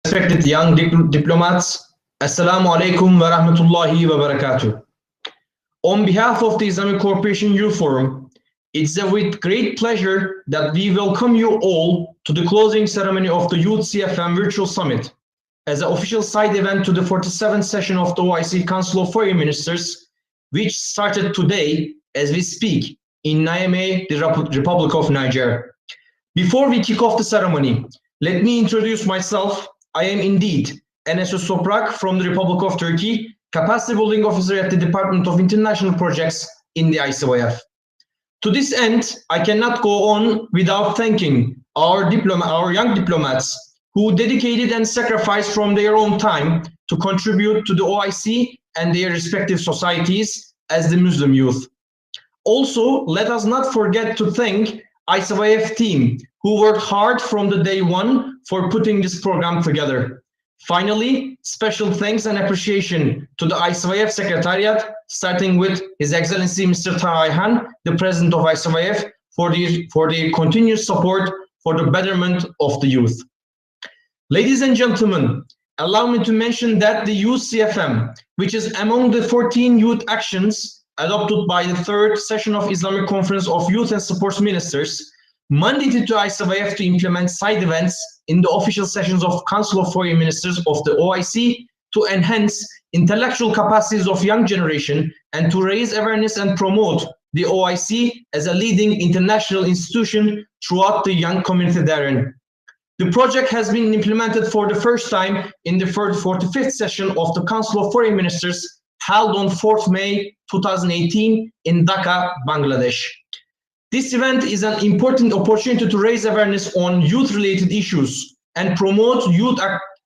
Respected young diplomats, Assalamu alaikum wa rahmatullahi wa barakatuh. On behalf of the Islamic Cooperation Youth Forum, it's with great pleasure that we welcome you all to the closing ceremony of the Youth CFM Virtual Summit as an official side event to the 47th session of the OIC Council of Foreign Ministers, which started today as we speak in Niamey, the Republic of Niger. Before we kick off the ceremony, let me introduce myself. I am indeed Enes Toprak from the Republic of Turkey, Capacity Building Officer at the Department of International Projects in the ICYF. To this end, I cannot go on without thanking our young diplomats who dedicated and sacrificed from their own time to contribute to the OIC and their respective societies as the Muslim youth. Also, let us not forget to thank ICYF team who worked hard from the day one for putting this program together. Finally, special thanks and appreciation to the ICYF Secretariat, starting with His Excellency Mr. Taha Ayhan, the President of ICYF, for the continuous support for the betterment of the youth. Ladies and gentlemen, allow me to mention that the Youth CFM, which is among the 14 youth actions adopted by the third session of Islamic Conference of Youth and Sports Ministers, mandated to ICYF to implement side events in the official sessions of Council of Foreign Ministers of the OIC to enhance intellectual capacities of young generation and to raise awareness and promote the OIC as a leading international institution throughout the young community therein. The project has been implemented for the first time in the 45th session of the Council of Foreign Ministers held on 4th May 2018 in Dhaka, Bangladesh. This event is an important opportunity to raise awareness on youth-related issues and promote youth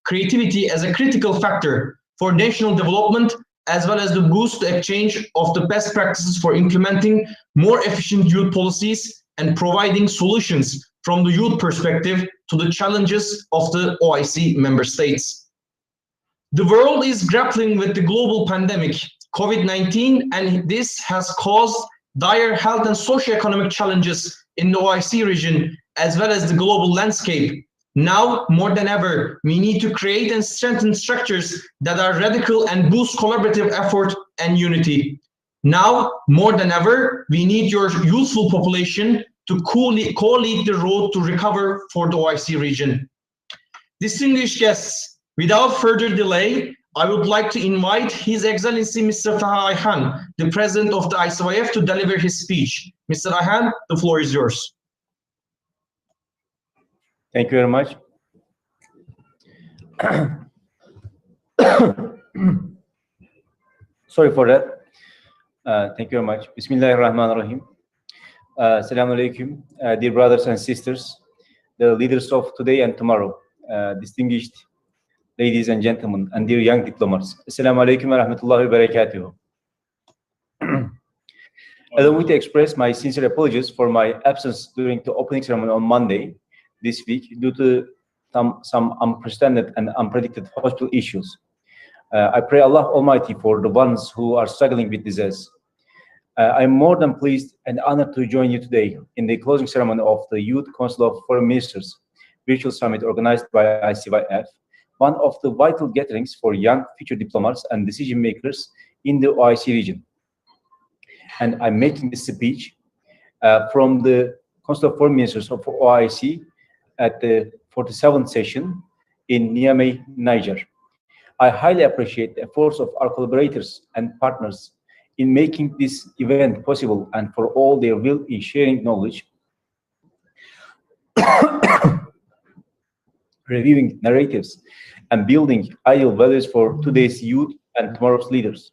creativity as a critical factor for national development, as well as to boost the exchange of the best practices for implementing more efficient youth policies and providing solutions from the youth perspective to the challenges of the OIC member states. The world is grappling with the global pandemic, COVID-19, and this has caused dire health and socio-economic challenges in the OIC region, as well as the global landscape. Now, more than ever, we need to create and strengthen structures that are radical and boost collaborative effort and unity. Now, more than ever, we need your youthful population to co-lead the road to recover for the OIC region. Distinguished guests, without further delay, I would like to invite His Excellency Mr. Taha Ayhan, the President of the ICYF, to deliver his speech. Mr. Ayhan, the floor is yours. Thank you very much. Sorry for that. Thank you very much. Bismillahirrahmanirrahim. Assalamu alaikum, dear brothers and sisters, the leaders of today and tomorrow, distinguished ladies and gentlemen, and dear young diplomats. Assalamu alaikum wa rahmatullahi wa barakatuh. Allow me to express my sincere apologies for my absence during the opening ceremony on Monday this week due to some unprecedented and unpredicted hospital issues. I pray Allah Almighty for the ones who are struggling with disease. I'm more than pleased and honored to join you today in the closing ceremony of the Youth Council of Foreign Ministers Virtual Summit organized by ICYF, one of the vital gatherings for young future diplomats and decision makers in the OIC region. And I'm making this speech from the Council of Foreign Ministers of OIC at the 47th session in Niamey, Niger. I highly appreciate the efforts of our collaborators and partners in making this event possible and for all their will in sharing knowledge, reviewing narratives, and building ideal values for today's youth and tomorrow's leaders.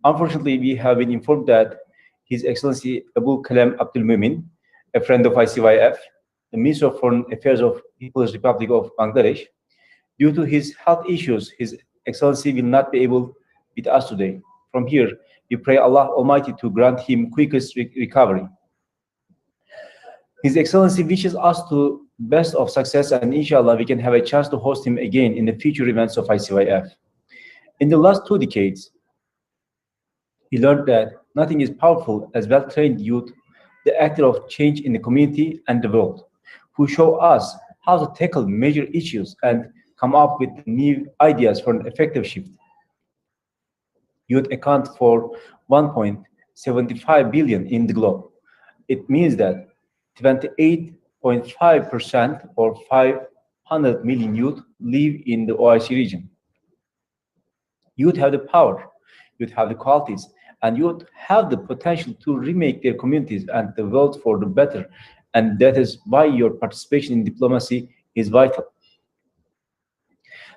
Unfortunately, we have been informed that His Excellency Abul Kalam Abdul Mumin, a friend of ICYF, the Minister of Foreign Affairs of People's Republic of Bangladesh, due to his health issues, His Excellency will not be able with us today. From here, we pray Allah Almighty to grant him quickest recovery. His Excellency wishes us the best of success, and inshallah we can have a chance to host him again in the future events of ICYF. In the last 2 decades, we learned that nothing is powerful as well-trained youth, the actor of change in the community and the world, who show us how to tackle major issues and come up with new ideas for an effective shift. Youth account for 1.75 billion in the globe. It means that 28.5% or 500 million youth live in the OIC region. Youth have the power, youth have the qualities, and youth have the potential to remake their communities and the world for the better. And that is why your participation in diplomacy is vital.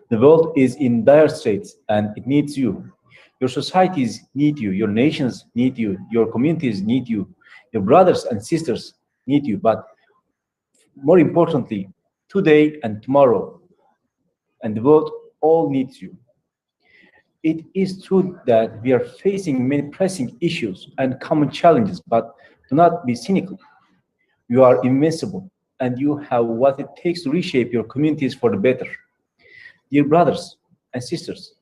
The world is in dire straits and it needs you. Your societies need you, your nations need you, your communities need you, your brothers and sisters need you, but more importantly, today and tomorrow, and the world all needs you. It is true that we are facing many pressing issues and common challenges, but do not be cynical. You are invincible, and you have what it takes to reshape your communities for the better. Dear brothers and sisters,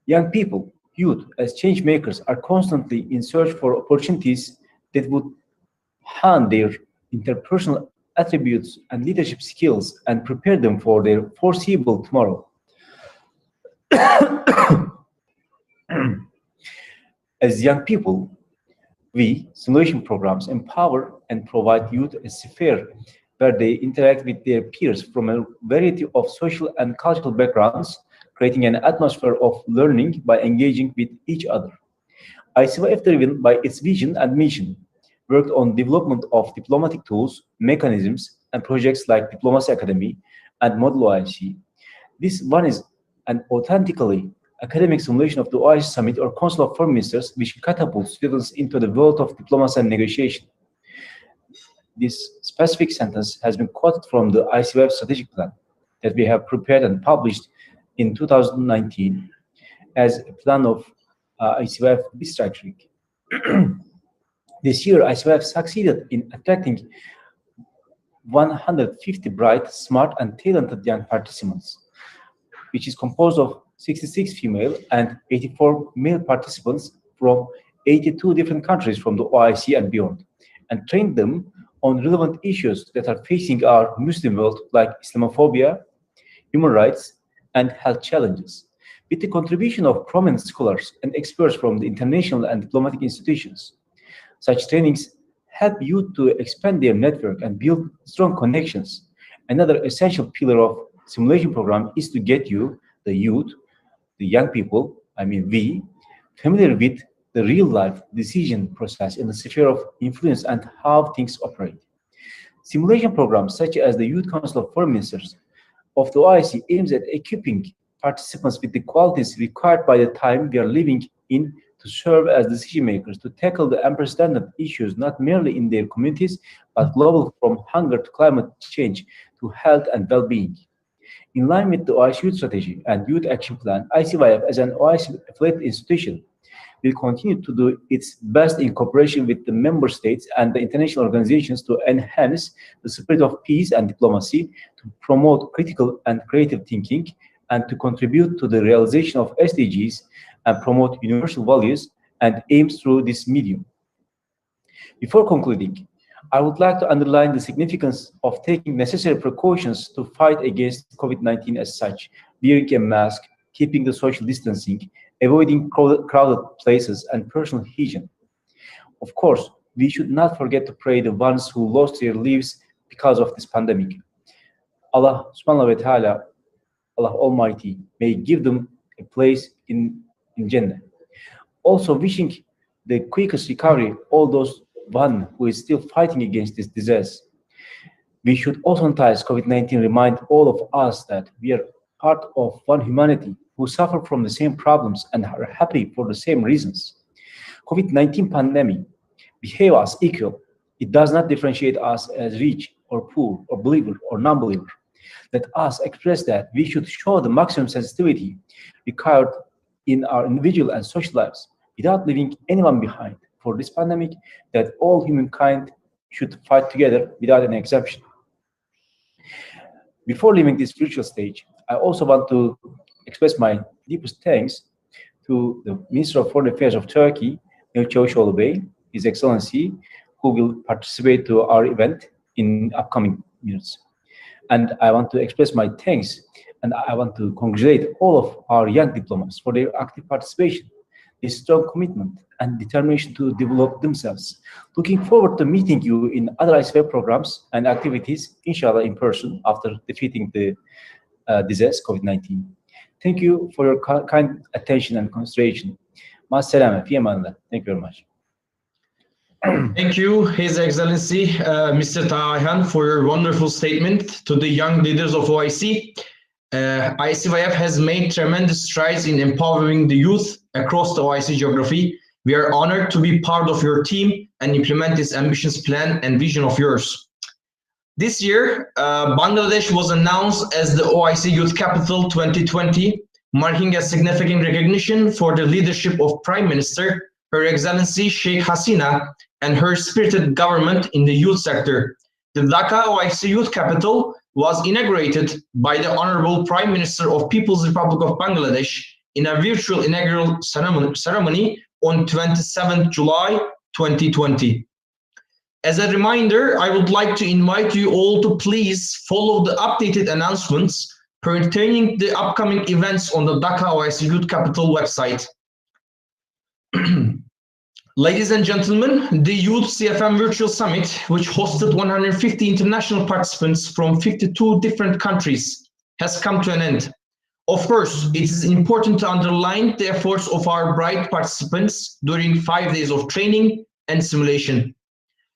young people, youth, as change makers, are constantly in search for opportunities that would hone their interpersonal attributes and leadership skills and prepare them for their foreseeable tomorrow. As young people, we, simulation programs, empower and provide youth a sphere where they interact with their peers from a variety of social and cultural backgrounds, creating an atmosphere of learning by engaging with each other. ICYF, driven by its vision and mission, worked on development of diplomatic tools, mechanisms, and projects like Diplomacy Academy and Model OIC. This one is an authentically academic simulation of the OIC Summit or Council of Foreign Ministers, which catapults students into the world of diplomacy and negotiation. This specific sentence has been quoted from the ICYF strategic plan that we have prepared and published in 2019 as a plan of ICYF restructuring. This year, ICYF succeeded in attracting 150 bright, smart, and talented young participants, which is composed of 66 female and 84 male participants from 82 different countries from the OIC and beyond, and trained them on relevant issues that are facing our Muslim world, like Islamophobia, human rights, and health challenges, with the contribution of prominent scholars and experts from the international and diplomatic institutions. Such trainings help youth to expand their network and build strong connections. Another essential pillar of simulation program is to get you, the youth, the young people, we, familiar with the real-life decision process in the sphere of influence and how things operate. Simulation programs such as the Youth Council of Foreign Ministers of the OIC aims at equipping participants with the qualities required by the time we are living in to serve as decision makers, to tackle the unprecedented issues not merely in their communities, but global, from hunger to climate change to health and well-being. In line with the OIC Youth Strategy and Youth Action Plan, ICYF, as an OIC affiliate institution, will continue to do its best in cooperation with the member states and the international organizations to enhance the spirit of peace and diplomacy, to promote critical and creative thinking, and to contribute to the realization of SDGs and promote universal values and aims through this medium. Before concluding, I would like to underline the significance of taking necessary precautions to fight against COVID-19 as such, wearing a mask, keeping the social distancing, avoiding crowded places, and personal hygiene. Of course, we should not forget to pray the ones who lost their lives because of this pandemic. Allah subhanahu wa ta'ala, Allah Almighty, may give them a place in Jannah. Also wishing the quickest recovery all those one who is still fighting against this disease. We should also, as COVID-19, remind all of us that we are part of one humanity who suffer from the same problems and are happy for the same reasons. COVID-19 pandemic behave us equal. It does not differentiate us as rich or poor or believer or non-believer. Let us express that we should show the maximum sensitivity required in our individual and social lives without leaving anyone behind for this pandemic, that all humankind should fight together without any exception. Before leaving this virtual stage, I also want to express my deepest thanks to the Minister of Foreign Affairs of Turkey, Çavuşoğlu Bey, His Excellency, who will participate to our event in upcoming minutes. And I want to express my thanks and I want to congratulate all of our young diplomats for their active participation, their strong commitment, and determination to develop themselves. Looking forward to meeting you in other ICYF programs and activities, inshallah, in person after defeating the disease, COVID-19. Thank you for your kind attention and consideration. Ma salama, fi amanillah. Thank you very much. Thank you, His Excellency, Mr. Taha, for your wonderful statement to the young leaders of OIC. ICYF has made tremendous strides in empowering the youth across the OIC geography. We are honored to be part of your team and implement this ambitious plan and vision of yours. This year, Bangladesh was announced as the OIC Youth Capital 2020, marking a significant recognition for the leadership of Prime Minister, Her Excellency Sheikh Hasina, and her spirited government in the youth sector. The Dhaka OIC Youth Capital was inaugurated by the Honorable Prime Minister of People's Republic of Bangladesh in a virtual inaugural ceremony on 27 July 2020. As a reminder, I would like to invite you all to please follow the updated announcements pertaining to the upcoming events on the Dhaka OIC Youth Capital website. Ladies and gentlemen, the Youth CFM Virtual Summit, which hosted 150 international participants from 52 different countries, has come to an end. Of course, it is important to underline the efforts of our bright participants during 5 days of training and simulation.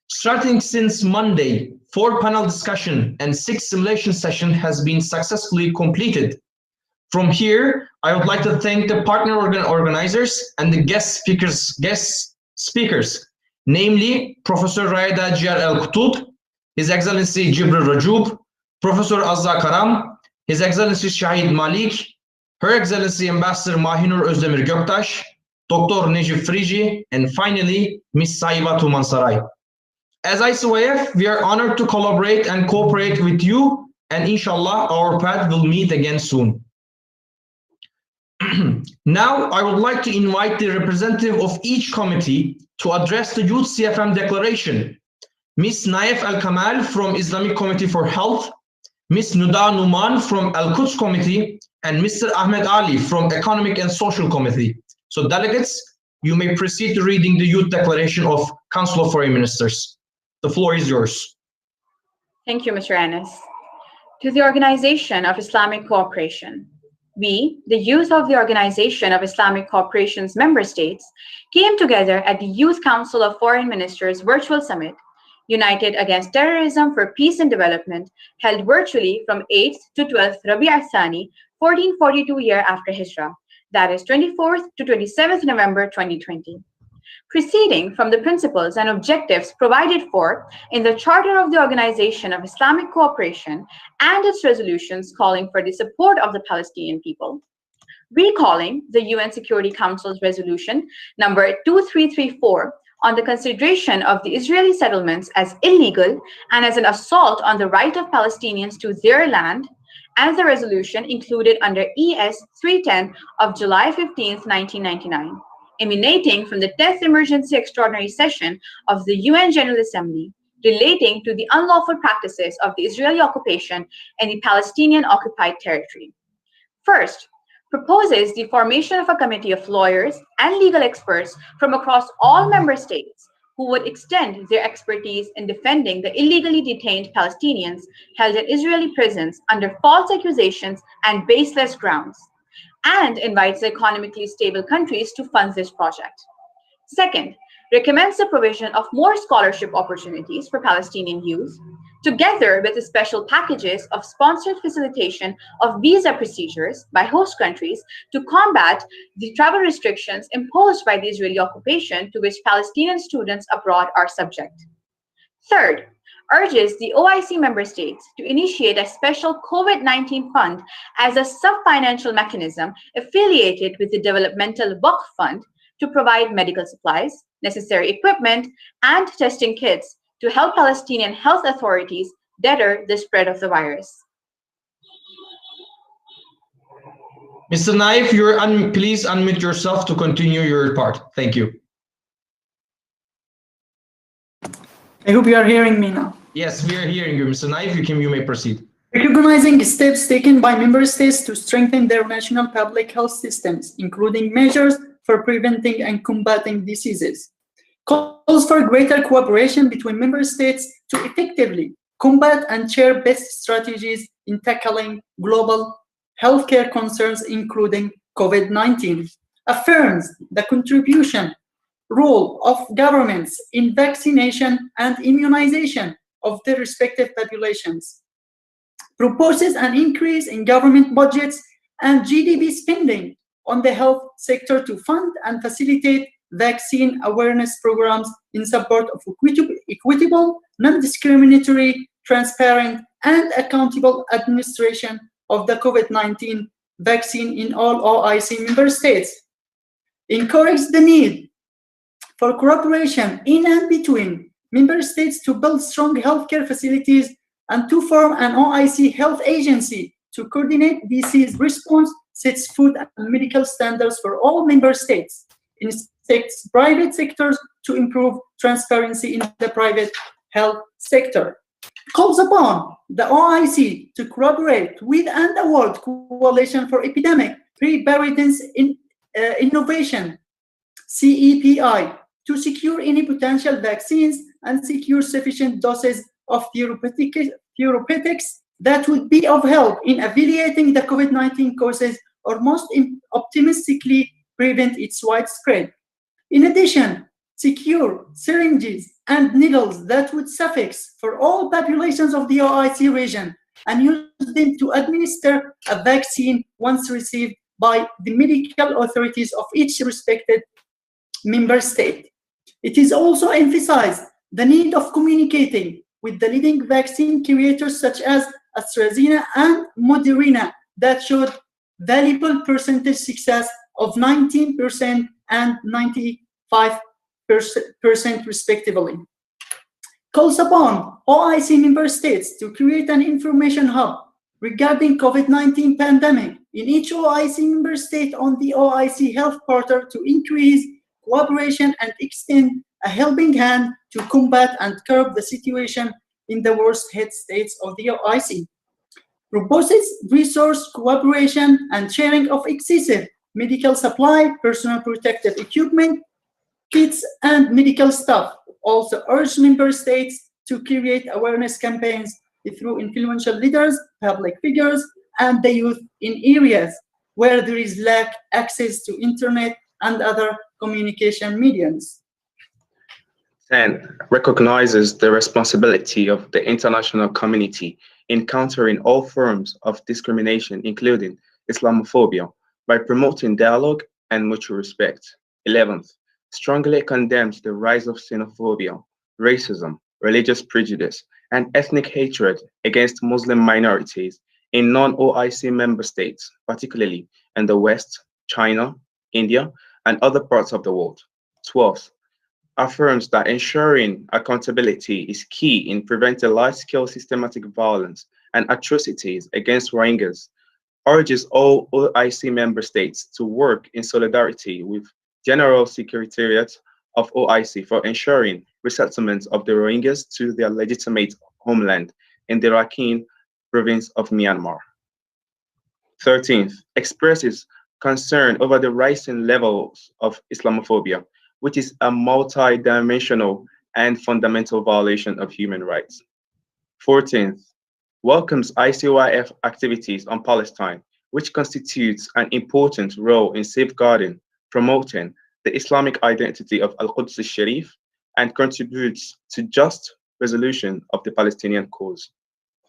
Starting since Monday, 4 panel discussion and 6 simulation sessions has been successfully completed. From here, I would like to thank the partner organizers and the guest speakers, namely Professor Raida Ciar El-Kutut, His Excellency Jibril Rajoub, Professor Azza Karam, His Excellency Shahid Malik, Her Excellency Ambassador Mahinur Özdemir Göktaş, Dr. Necip Frigi, and finally, Ms. Saiba Tumansaray. As ICYF, we are honored to collaborate and cooperate with you, and inshallah, our path will meet again soon. Now, I would like to invite the representative of each committee to address the Youth CFM Declaration. Ms. Naif Al-Kamal from Islamic Committee for Health, Ms. Nuda Numan from Al-Quds Committee, and Mr. Ahmed Ali from Economic and Social Committee. So delegates, you may proceed to reading the Youth Declaration of Council of Foreign Ministers. The floor is yours. Thank you, Mr. Anas. To the Organization of Islamic Cooperation. We, the youth of the Organization of Islamic Cooperation's member states, came together at the Youth Council of Foreign Ministers Virtual Summit, United Against Terrorism for Peace and Development, held virtually from 8th to 12th Rabi' al-Thani, 1442 year after Hijrah, that is 24th to 27th November 2020. Proceeding from the principles and objectives provided for in the Charter of the Organization of Islamic Cooperation and its resolutions calling for the support of the Palestinian people, recalling the UN Security Council's resolution number 2334 on the consideration of the Israeli settlements as illegal and as an assault on the right of Palestinians to their land, as the resolution included under ES 310 of July 15, 1999. Emanating from the 10th Emergency Extraordinary Session of the UN General Assembly relating to the unlawful practices of the Israeli occupation in the Palestinian occupied territory. First, proposes the formation of a committee of lawyers and legal experts from across all member states who would extend their expertise in defending the illegally detained Palestinians held in Israeli prisons under false accusations and baseless grounds, and invites the economically stable countries to fund this project. Second, recommends the provision of more scholarship opportunities for Palestinian youth, together with the special packages of sponsored facilitation of visa procedures by host countries to combat the travel restrictions imposed by the Israeli occupation to which Palestinian students abroad are subject. Third, urges the OIC member states to initiate a special COVID-19 fund as a sub-financial mechanism affiliated with the Developmental Waqf Fund to provide medical supplies, necessary equipment, and testing kits to help Palestinian health authorities deter the spread of the virus. Mr. Naif, please unmute yourself to continue your part. Thank you. I hope you are hearing me now. Yes, we are hearing you, Mr. Naif. You may proceed. Recognizing steps taken by member states to strengthen their national public health systems, including measures for preventing and combating diseases. Calls for greater cooperation between member states to effectively combat and share best strategies in tackling global healthcare concerns, including COVID-19. Affirms the contribution role of governments in vaccination and immunization of their respective populations. Proposes an increase in government budgets and GDP spending on the health sector to fund and facilitate vaccine awareness programs in support of equitable, non-discriminatory, transparent, and accountable administration of the COVID-19 vaccine in all OIC member states. Encourage the need for cooperation in and between member states to build strong healthcare facilities and to form an OIC health agency to coordinate disease response, sets food and medical standards for all member states, inspects private sectors to improve transparency in the private health sector, calls upon the OIC to collaborate with and the World Coalition for Epidemic Preparedness in Innovation, CEPI, to secure any potential vaccines and secure sufficient doses of therapeutics that would be of help in alleviating the COVID-19 causes or most optimistically prevent its widespread. In addition, secure syringes and needles that would suffice for all populations of the OIC region and use them to administer a vaccine once received by the medical authorities of each respected member state. It is also emphasized the need of communicating with the leading vaccine creators such as AstraZeneca and Moderna that showed valuable percentage success of 19% and 95% respectively. Calls upon OIC member states to create an information hub regarding COVID-19 pandemic in each OIC member state on the OIC health portal to increase cooperation and extend a helping hand to combat and curb the situation in the worst hit states of the OIC. Proposes resource cooperation and sharing of excessive medical supply, personal protective equipment, kits, and medical staff. Also urge member states to create awareness campaigns through influential leaders, public figures, and the youth in areas where there is lack access to internet and other communication mediums. 10. Recognizes the responsibility of the international community in countering all forms of discrimination, including Islamophobia, by promoting dialogue and mutual respect. 11th. Strongly condemns the rise of xenophobia, racism, religious prejudice, and ethnic hatred against Muslim minorities in non-OIC member states, particularly in the West, China, India, and other parts of the world. 12th. Affirms that ensuring accountability is key in preventing large-scale systematic violence and atrocities against Rohingyas, urges all OIC member states to work in solidarity with General Secretariat of OIC for ensuring resettlement of the Rohingyas to their legitimate homeland in the Rakhine province of Myanmar. 13th, expresses concern over the rising levels of Islamophobia, which is a multi-dimensional and fundamental violation of human rights. 14th, welcomes ICYF activities on Palestine, which constitutes an important role in safeguarding, promoting the Islamic identity of Al-Quds al-Sharif and contributes to just resolution of the Palestinian cause.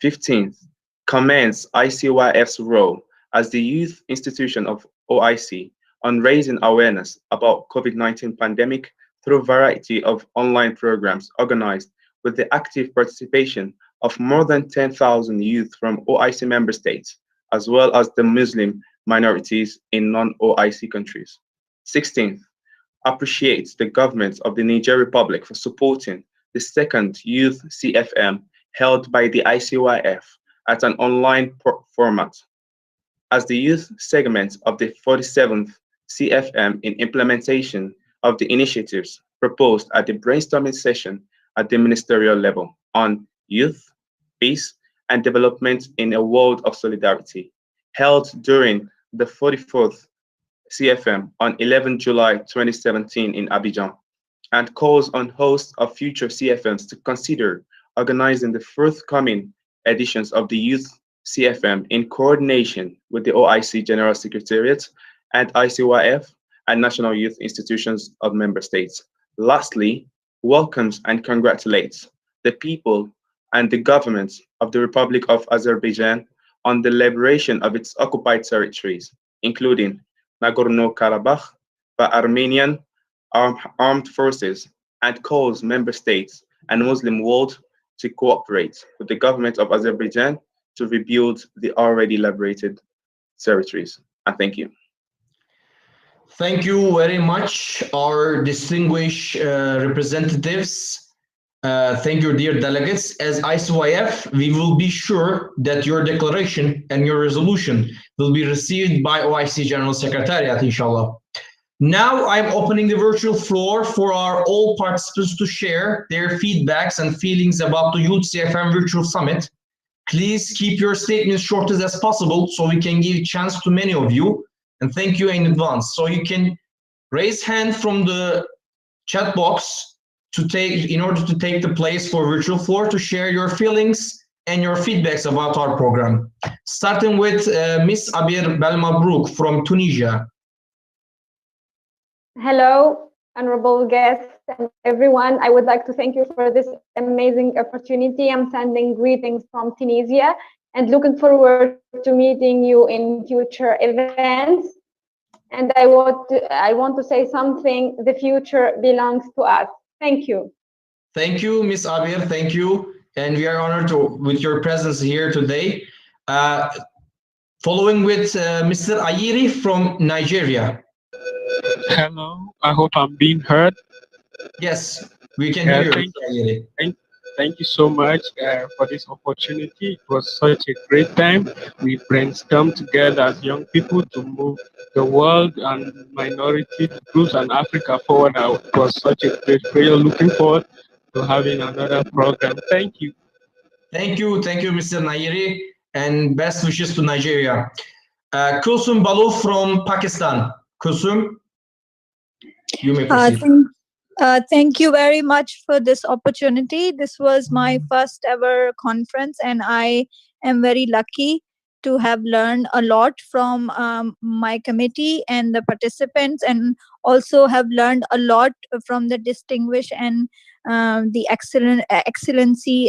15th, commends ICYF's role as the youth institution of OIC on raising awareness about COVID-19 pandemic through a variety of online programs organized with the active participation of more than 10,000 youth from OIC member states, as well as the Muslim minorities in non-OIC countries. 16th, appreciates the government of the Niger Republic for supporting the second youth CFM held by the ICYF at an online format as the youth segment of the 47th CFM in implementation of the initiatives proposed at the brainstorming session at the ministerial level on youth, peace, and Development in a World of Solidarity, held during the 44th CFM on 11 July 2017 in Abidjan, and calls on hosts of future CFMs to consider organizing the forthcoming editions of the Youth CFM in coordination with the OIC General Secretariat and ICYF and national youth institutions of member states. Lastly, welcomes and congratulates the people and the government of the Republic of Azerbaijan on the liberation of its occupied territories, including Nagorno-Karabakh by Armenian armed forces, and calls member states and Muslim world to cooperate with the government of Azerbaijan to rebuild the already liberated territories. And thank you. Thank you very much, our distinguished representatives. Thank you, dear delegates. As ICYF, we will be sure that your declaration and your resolution will be received by OIC General Secretariat, inshallah. Now I'm opening the virtual floor for our all participants to share their feedbacks and feelings about the Youth CFM Virtual Summit. Please keep your statements short as possible so we can give a chance to many of you. And thank you in advance. So you can raise hand from the chat box to in order to take the place for virtual floor to share your feelings and your feedbacks about our program. Starting with Miss Abir Belmabrouk from Tunisia. Hello, honorable guests and everyone. I would like to thank you for this amazing opportunity. I'm sending greetings from Tunisia and looking forward to meeting you in future events. And I want to say something, the future belongs to us. Thank you. Thank you, Ms. Abir, thank you. And we are honored with your presence here today. Following with Mr. Ayiri from Nigeria. Hello, I hope I'm being heard. Yes, we can hear you. Thank you so much for this opportunity. It was such a great time. We brainstormed together as young people to move the world and minority groups and Africa forward. It was such a great prayer. Looking forward to having another program. Thank you. Thank you, Mr. Nairi, and best wishes to Nigeria. Kulsum Balu from Pakistan. Kulsum, you may proceed. Thank you very much for this opportunity. This was my first ever conference, and I am very lucky to have learned a lot from my committee and the participants, and also have learned a lot from the distinguished and the excellency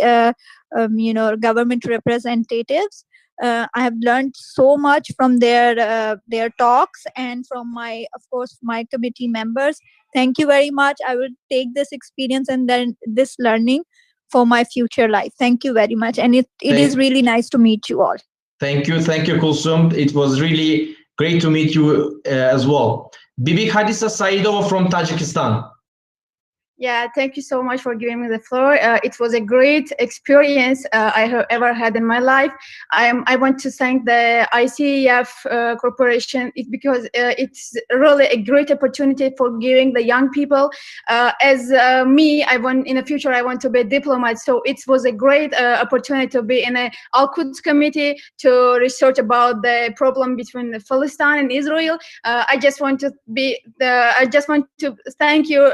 government representatives. I have learned so much from their talks and from of course my committee members. Thank you very much. I will take this experience and then this learning for my future life. Thank you very much, and it is really nice to meet you all. Thank you, Kulsum. It was really great to meet you as well. Bibi Hadisa Saidova from Tajikistan. Yeah, thank you so much for giving me the floor. It was a great experience I have ever had in my life. I want to thank the ICYF Corporation because it's really a great opportunity for giving the young people. As me, in the future, I want to be a diplomat. So it was a great opportunity to be in a Al-Quds committee to research about the problem between Palestine and Israel. I just want to thank you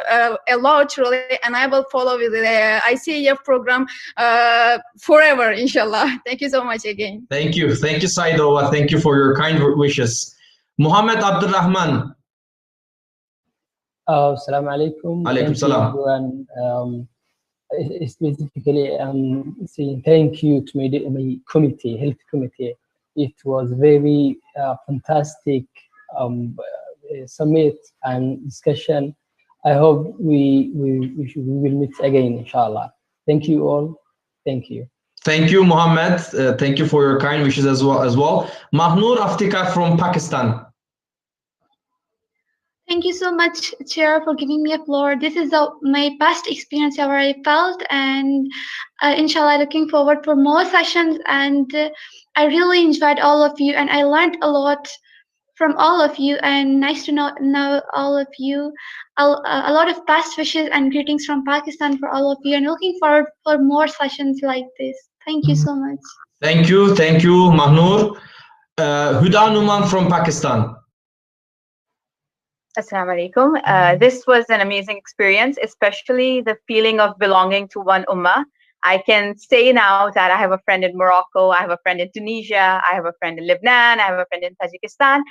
a lot. Really, and I will follow with the ICYF program forever, inshallah. Thank you so much again. Thank you, Saidova. Thank you for your kind wishes. Muhammad Abdurrahman. Assalamu alaikum. Alaikum salam. Specifically, saying thank you to my committee, health committee. It was very fantastic summit and discussion. I hope we will meet again, inshallah. Thank you all. Thank you. Thank you, Mohammed. Thank you for your kind wishes as well. Mahnoor Aftika from Pakistan. Thank you so much, Chair, for giving me a floor. This is my best experience ever I felt, and inshallah, looking forward for more sessions. And I really enjoyed all of you, and I learned a lot from all of you, and nice to know all of you. A lot of best wishes and greetings from Pakistan for all of you, and looking forward for more sessions like this. Thank you so much. Thank you, Mahnur. Huda Numan from Pakistan. Assalamu alaikum. This was an amazing experience, especially the feeling of belonging to one ummah. I can say now that I have a friend in Morocco, I have a friend in Tunisia, I have a friend in Lebanon, I have a friend in Tajikistan.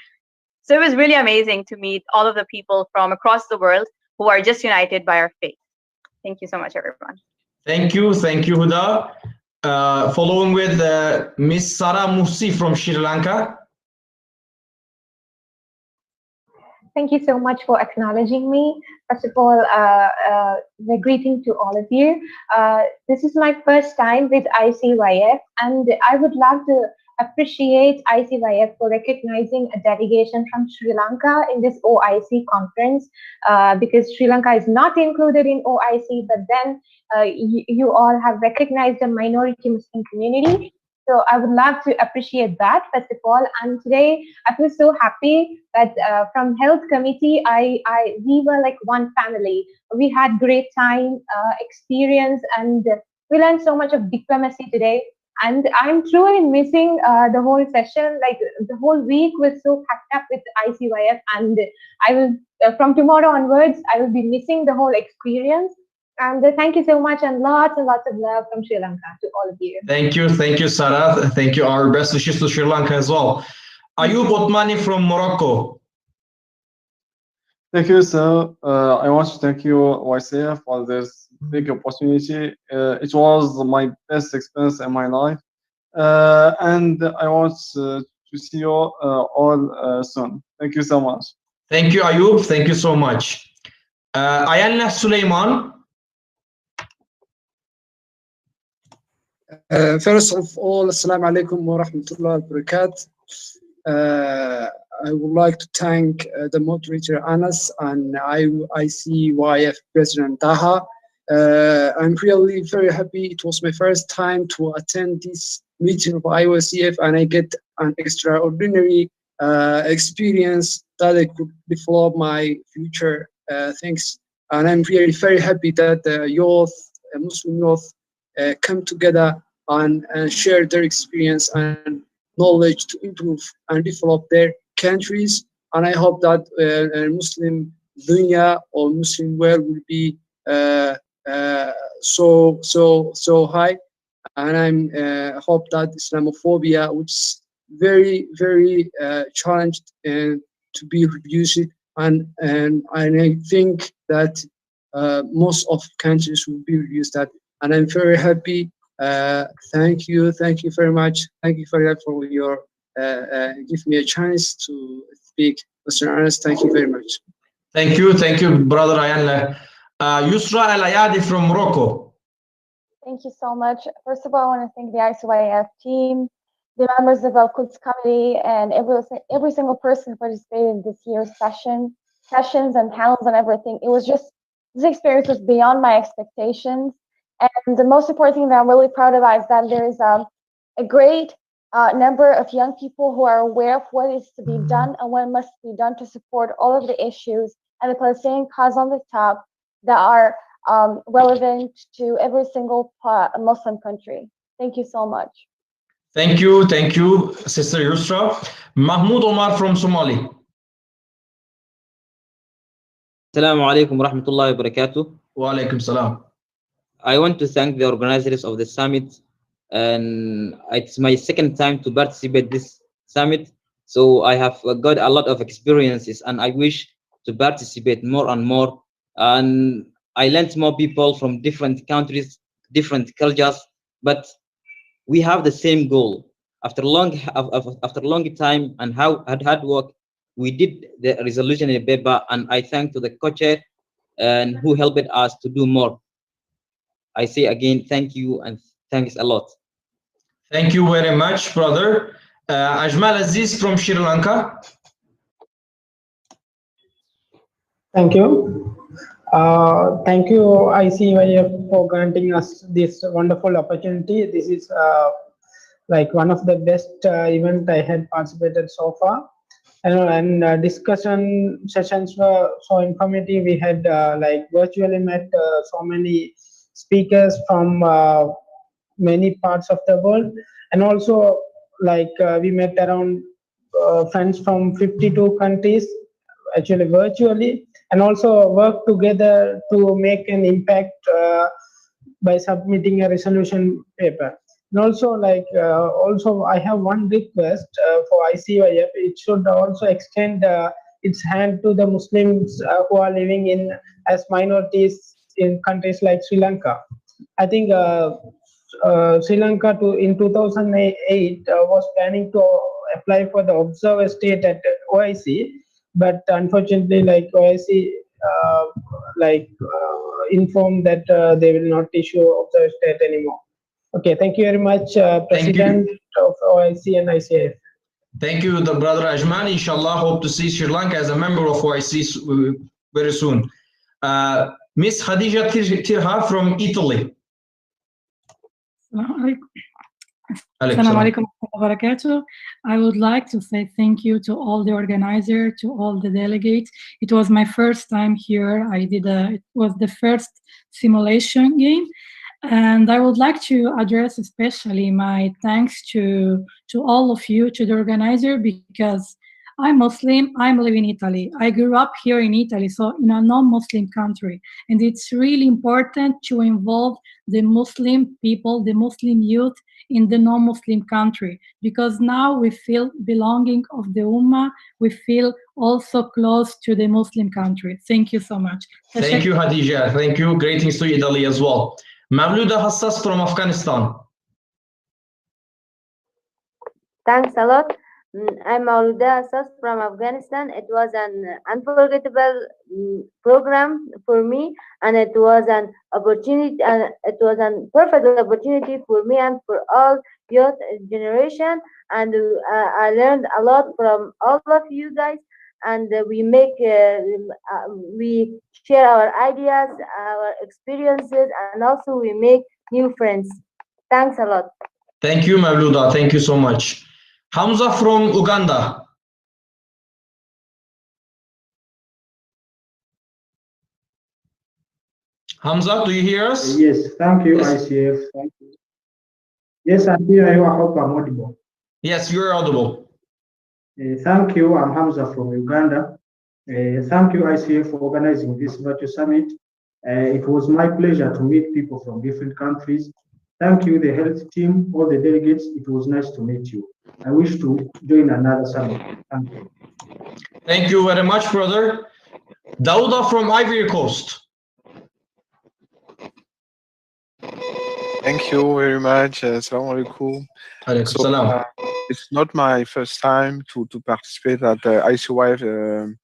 So it was really amazing to meet all of the people from across the world who are just united by our faith. Thank you so much, everyone. Thank you, Huda. Following with Miss Sara Musi from Sri Lanka. Thank you so much for acknowledging me. First of all, the greeting to all of you. This is my first time with ICYF, and I would love to appreciate ICYF for recognizing a delegation from Sri Lanka in this OIC conference, because Sri Lanka is not included in OIC, but then you all have recognized the minority Muslim community. So I would love to appreciate that, first of all. And today I feel so happy that from Health Committee, we were like one family. We had great time, experience, and we learned so much of diplomacy today. And I'm truly missing the whole session. Like the whole week was so packed up with ICYF, and I will, from tomorrow onwards, I will be missing the whole experience. And thank you so much, and lots of love from Sri Lanka to all of you. Thank you, Sarah. Thank you. Our best wishes to Sri Lanka as well. Ayub Otmani from Morocco. Thank you, sir. I want to thank you, YCF, for this big opportunity. It was my best experience in my life. And I want to see you all soon. Thank you so much. Thank you, Ayub. Thank you so much. Ayanna Suleiman. First of all, Assalamu alaikum wa rahmatullahi wa barakatuh. I would like to thank the moderator Anas and ICYF President Taha. I'm really very happy. It was my first time to attend this meeting of ICYF, and I get an extraordinary experience that I could develop my future things. And I'm really very happy that the youth, Muslim youth, come together and share their experience and knowledge to improve and develop their countries. And I hope that Muslim dunya or Muslim world will be so high. And I'm hope that Islamophobia, which is very challenged and to be reduced. And I think that most of countries will be reduced that. And I'm very happy. Thank you very much. Thank you very much for your give me a chance to speak, Mr. Ernest. Thank you very much. Thank you, brother Ayanna. Yusra El Ayadi from Morocco. Thank you so much. First of all, I want to thank the ICYF team, the members of Al Quds Committee, and every single person who participated in this year's sessions and panels and everything. It was just, this experience was beyond my expectations. And the most important thing that I'm really proud of is that there is a great number of young people who are aware of what is to be done and what must be done to support all of the issues and the Palestinian cause on the top that are relevant to every single Muslim country. Thank you so much. Thank you, Sister Yusra. Mahmoud Omar from Somali. Assalamu alaikum wa rahmatullahi wa barakatuh. Wa alaikum salam. I want to thank the organizers of the summit, and it's my second time to participate this summit, so I have got a lot of experiences, and I wish to participate more and more. And I learned more people from different countries, different cultures, but we have the same goal. After long time and hard work, we did the resolution in the paper, and I thank to the co-chair and who helped us to do more. I say again, thank you and thanks a lot. Thank you very much, brother. Ajmal Aziz from Sri Lanka. Thank you. Thank you, ICYF, for granting us this wonderful opportunity. This is like one of the best events I had participated so far. And discussion sessions were so informative. We had like virtually met so many speakers from many parts of the world, and also like we met around friends from 52 countries, actually virtually, and also work together to make an impact by submitting a resolution paper. And also, also I have one request for ICYF. It should also extend its hand to the Muslims who are living in as minorities in countries like Sri Lanka. I think Sri Lanka in 2008 was planning to apply for the observer state at OIC, but unfortunately, like OIC informed that they will not issue observer state anymore. Okay, thank you very much, President of OIC and ICYF. Thank you, the brother Ajman. Inshallah, hope to see Sri Lanka as a member of OIC very soon. Miss Khadija Tirha from Italy. Assalamu alaikum wa barakatuh. I would like to say thank you to all the organizers, to all the delegates. It was my first time here. It was the first simulation game. And I would like to address especially my thanks to all of you, to the organizer, because I'm Muslim, I'm living in Italy. I grew up here in Italy, so in a non-Muslim country. And it's really important to involve the Muslim people, the Muslim youth in the non-Muslim country, because now we feel belonging of the Ummah, we feel also close to the Muslim country. Thank you so much. Thank you, Khadija. Thank you. Greetings to Italy as well. Mavluda Hassas from Afghanistan. Thanks a lot. I'm Mavluda Hassas from Afghanistan. It was an unforgettable program for me, and it was an opportunity, and it was a perfect opportunity for me and for all youth generation. And I learned a lot from all of you guys. And we share our ideas, our experiences, and also we make new friends. Thanks a lot. Thank you, Mavluda. Thank you so much. Hamza from Uganda. Hamza, do you hear us? Yes, thank you, yes. ICF. Thank you. Yes, I'm here. I hope I'm audible. Yes, you are audible. Thank you. I'm Hamza from Uganda. Thank you, ICF, for organizing this virtual summit. It was my pleasure to meet people from different countries. Thank you, the health team, all the delegates. It was nice to meet you. I wish to join another summit. Thank you. Thank you very much, brother. Dauda from Ivory Coast. Thank you very much. Assalamu alaikum. So, it's not my first time to participate at the ICYF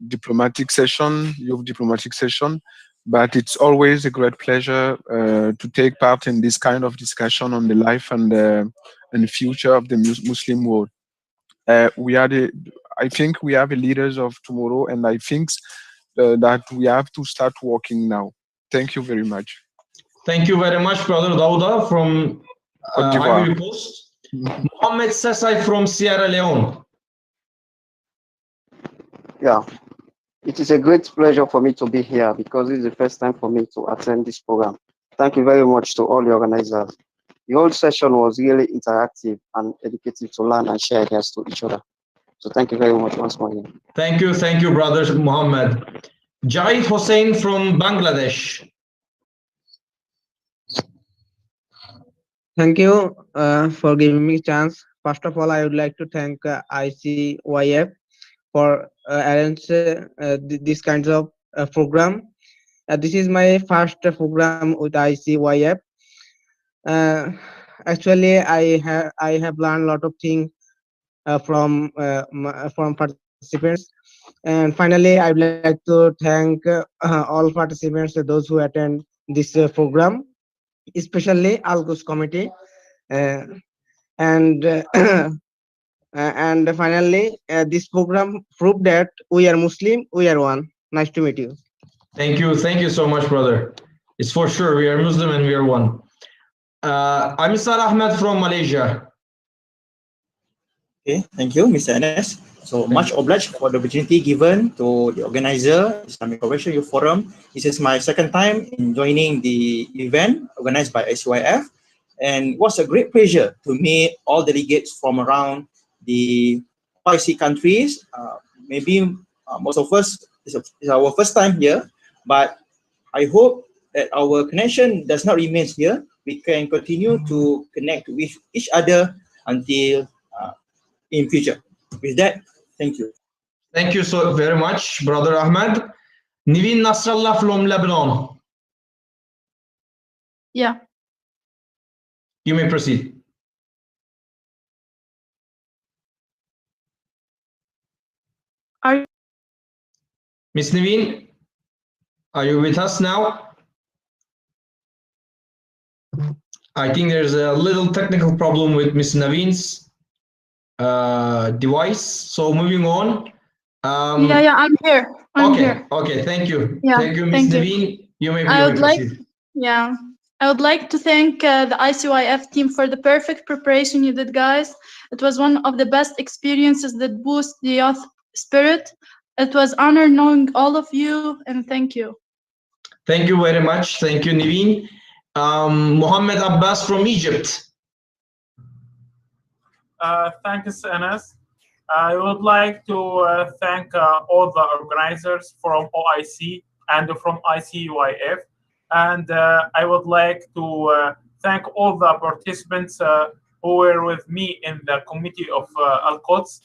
diplomatic session, youth diplomatic session, but it's always a great pleasure to take part in this kind of discussion on the life and the future of the Muslim world. I think we are the leaders of tomorrow, and I think that we have to start working now. Thank you very much. Thank you very much, brother Dauda from Ivory Coast. Mohammed Sassai from Sierra Leone. Yeah, it is a great pleasure for me to be here because this is the first time for me to attend this program. Thank you very much to all the organizers. The whole session was really interactive and educative to learn and share ideas to each other. So thank you very much once more. Thank you, brother Mohammed. Jahid Hussain from Bangladesh. Thank you for giving me a chance. First of all, I would like to thank ICYF for arranging this kind of program. This is my first program with ICYF. Actually, I have learned a lot of things from participants. And finally, I would like to thank all participants, those who attend this program, especially Al-Quds committee. And finally, this program proved that we are Muslim, we are one. Nice to meet you. Thank you so much, brother. It's for sure, we are Muslim and we are one. Amisar Ahmed from Malaysia. Okay, thank you, Mr. Anas. So much obliged for the opportunity given to the organizer, Islamic Cooperation Youth Forum. This is my second time in joining the event organized by ICYF, and it was a great pleasure to meet all delegates from around the OIC countries. Maybe most of us is our first time here, but I hope that our connection does not remain here. We can continue to connect with each other until in future. With that, thank you. Thank you so very much, Brother Ahmed. Niveen Nasrallah from Lebanon. Yeah. You may proceed. Miss Niveen, are you with us now? I think there's a little technical problem with Miss Naveen's device. So moving on. Yeah, I'm here. I'm here. Okay, thank you. Yeah, thank you, Miss Naveen. You may proceed. I would like to thank the ICYF team for the perfect preparation you did, guys. It was one of the best experiences that boost the youth spirit. It was an honor knowing all of you, and thank you. Thank you very much. Thank you, Niveen. Mohammed Abbas from Egypt. Thanks, Anas. I would like to thank all the organizers from OIC and from ICYF. And I would like to thank all the participants who were with me in the committee of Al-Quds.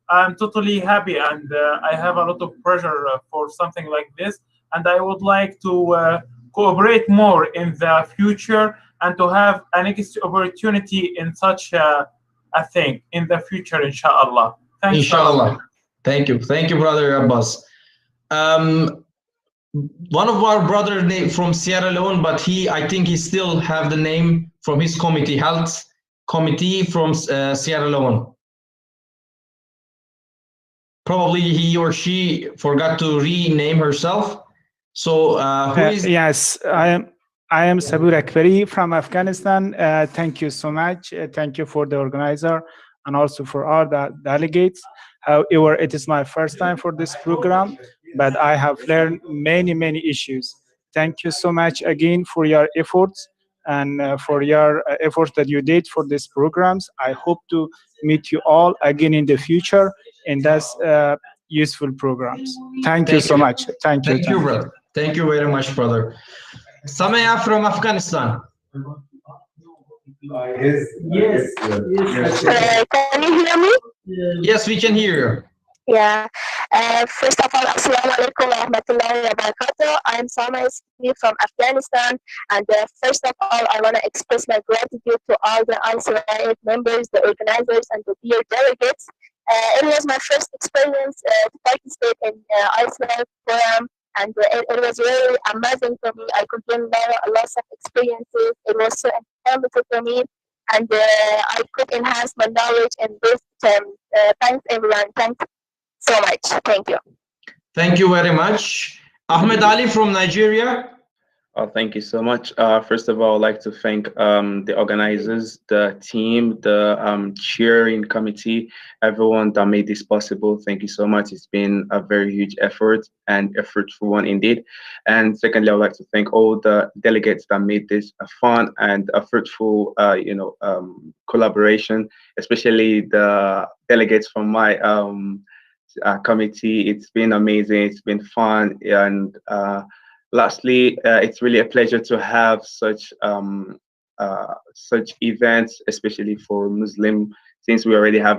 I'm totally happy, and I have a lot of pressure for something like this. And I would like to cooperate more in the future and to have a next opportunity in such a thing in the future, inshallah. Thanks. Inshallah. Thank you. Thank you, Brother Abbas. One of our brothers from Sierra Leone, but I think he still have the name from his committee, health committee from Sierra Leone. Probably he or she forgot to rename herself. So who is? Yes, I am Sabur Akbari from Afghanistan. Thank you so much. Thank you for the organizer and also for all the delegates. However, it is my first time for this program, but I have learned many issues. Thank you so much again for your efforts and for your efforts that you did for these programs. I hope to meet you all again in the future in those useful programs. Thank you so much. Thank you. Thank you, brother. Thank you very much, brother. Samaya from Afghanistan. Yes. Can you hear me? Yes, we can hear you. Yeah. First of all, Assalamu alaikum wa rahmatullahi wa barakatuh. I am Samaya from Afghanistan. And first of all, I want to express my gratitude to all the ICYF members, the organizers, and the dear delegates. It was my first experience to participate in ICYF Forum. And it was really amazing for me. I could gain lots of experiences. It was so informative for me, and I could enhance my knowledge in this term. Thanks, everyone. Thanks so much. Thank you. Thank you very much. Ahmed Ali from Nigeria. Oh, thank you so much. First of all, I'd like to thank the organizers, the team, the cheering committee, everyone that made this possible. Thank you so much. It's been a very huge effort and effortful one indeed. And secondly, I would like to thank all the delegates that made this a fun and a fruitful, collaboration, especially the delegates from my committee. It's been amazing. It's been fun. And lastly, it's really a pleasure to have such events, especially for Muslim. Since we already have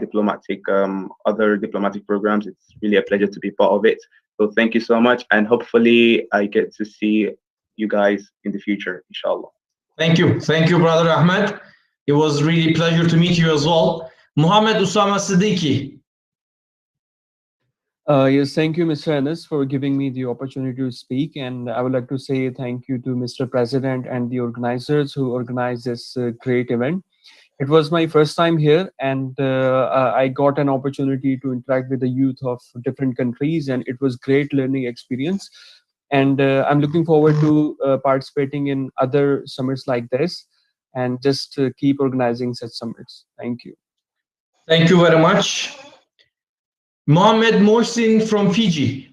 other diplomatic programs, it's really a pleasure to be part of it. So thank you so much, and hopefully I get to see you guys in the future, inshallah. Thank you, Brother Ahmed. It was really a pleasure to meet you as well. Muhammad Usama Siddiqui. Yes, thank you, Mr. Anas, for giving me the opportunity to speak. And I would like to say thank you to Mr. President and the organizers who organized this great event. It was my first time here, and I got an opportunity to interact with the youth of different countries, and it was great learning experience. And I'm looking forward to participating in other summits like this, and just keep organizing such summits. Thank you. Thank you very much. Mohammed Morsin from Fiji.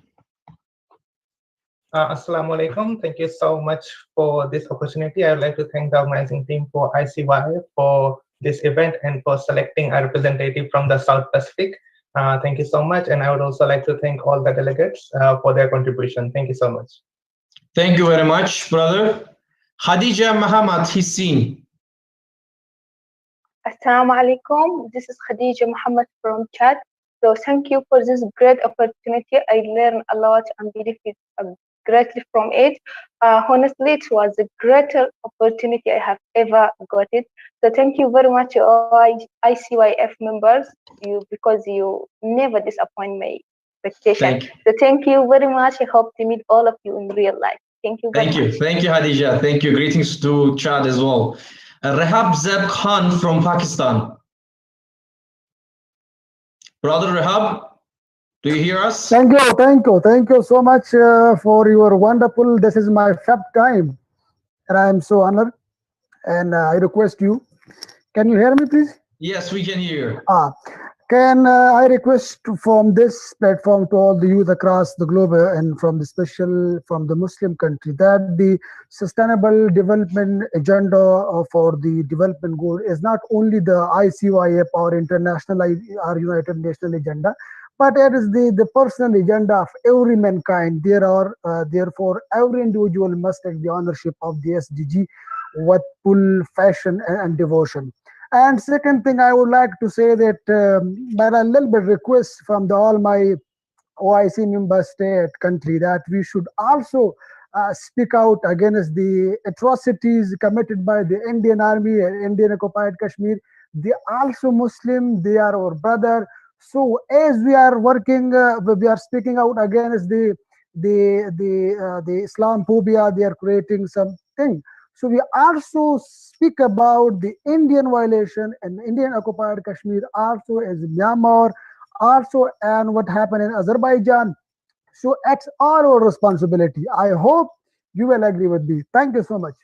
Assalamu alaikum. Thank you so much for this opportunity. I would like to thank the organizing team for ICYF for this event and for selecting a representative from the South Pacific. Thank you so much. And I would also like to thank all the delegates for their contribution. Thank you so much. Thank you very much, brother. Khadija Muhammad Hissin. Assalamu alaikum. This is Khadija Muhammad from Chad. So thank you for this great opportunity. I learned a lot and benefit greatly from it. Honestly, it was the greatest opportunity I have ever got it. So thank you very much, all ICYF members, because you never disappoint my expectation. So thank you very much. I hope to meet all of you in real life. Thank you very much. Thank you, Khadija. Thank you. Greetings to Chad as well. Rahab Zeb Khan from Pakistan. Brother Rahab, do you hear us? Thank you so much for your wonderful. This is my fifth time, and I am so honored. And I request you. Can you hear me, please? Yes, we can hear. Can I request from this platform to all the youth across the globe and from the Muslim country that the sustainable development agenda for the development goal is not only the ICYF or international or United Nations agenda, but it is the personal agenda of every mankind. Therefore, every individual must take the ownership of the SDG with full passion and devotion. And second thing, I would like to say that by a little bit request from all my OIC member state country that we should also speak out against the atrocities committed by the Indian Army and Indian occupied Kashmir. They are also Muslim, they are our brother. So as we are working, we are speaking out against the Islamophobia, they are creating something. So we also speak about the Indian violation and Indian occupied Kashmir, also as Myanmar, also and what happened in Azerbaijan. So it's our responsibility. I hope you will agree with me. Thank you so much.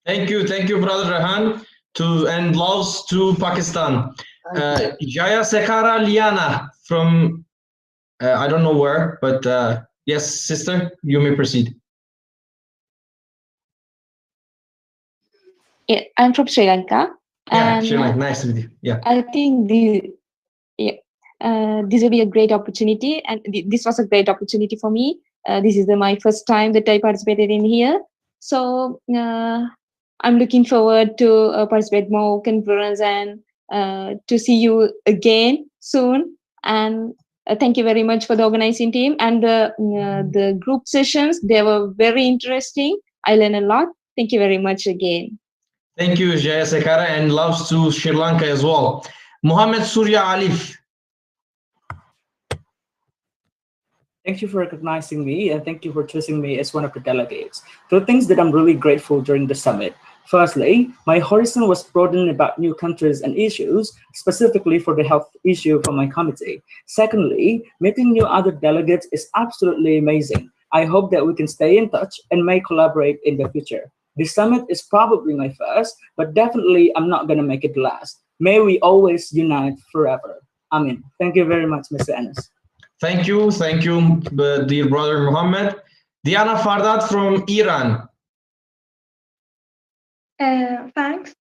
Thank you, Brother Rehan, and loves to Pakistan. Jaya Sekhara Liana from I don't know where, but yes, sister, you may proceed. Yeah, I'm from Sri Lanka. Yeah, Sri Lanka. Nice to meet you. Yeah. I think this will be a great opportunity, and this was a great opportunity for me. This is my first time that I participated in here, so I'm looking forward to participate more conference and to see you again soon. And thank you very much for the organizing team and the group sessions. They were very interesting. I learned a lot. Thank you very much again. Thank you, Jaya Sekhara, and loves to Sri Lanka as well. Mohammed Surya Alif. Thank you for recognizing me, and thank you for choosing me as one of the delegates. There are things that I'm really grateful during the summit. Firstly, my horizon was broadened about new countries and issues, specifically for the health issue for my committee. Secondly, meeting new other delegates is absolutely amazing. I hope that we can stay in touch and may collaborate in the future. This summit is probably my first, but definitely I'm not going to make it last. May we always unite forever. Amen. Thank you very much, Mr. Enes. Thank you, dear brother Muhammad. Diana Fardat from Iran. Thanks.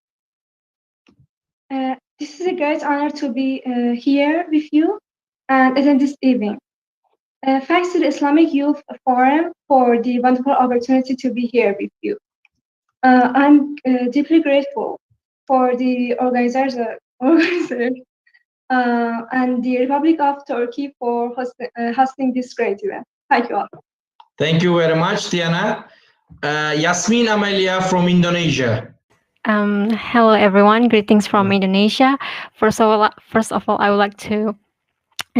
This is a great honor to be here with you and attend this evening. Thanks to the Islamic Youth Forum for the wonderful opportunity to be here with you. I'm deeply grateful for the organizers and the Republic of Turkey for hosting this great event. Thank you all. Thank you very much, Diana. Yasmin Amelia from Indonesia. Hello, everyone. Greetings from Indonesia. First of all, I would like to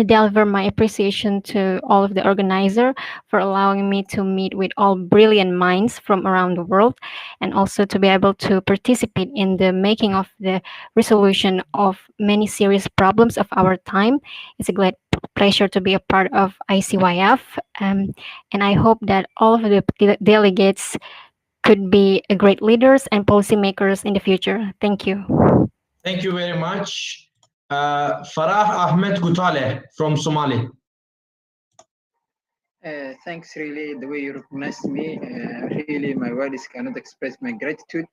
deliver my appreciation to all of the organizers for allowing me to meet with all brilliant minds from around the world, and also to be able to participate in the making of the resolution of many serious problems of our time. It's a great pleasure to be a part of ICYF, and I hope that all of the delegates could be great leaders and policymakers in the future. Thank you. Thank you very much. Farah Ahmed Gutale from Somali. Thanks, really, the way you recognized me. Really, my words cannot express my gratitude.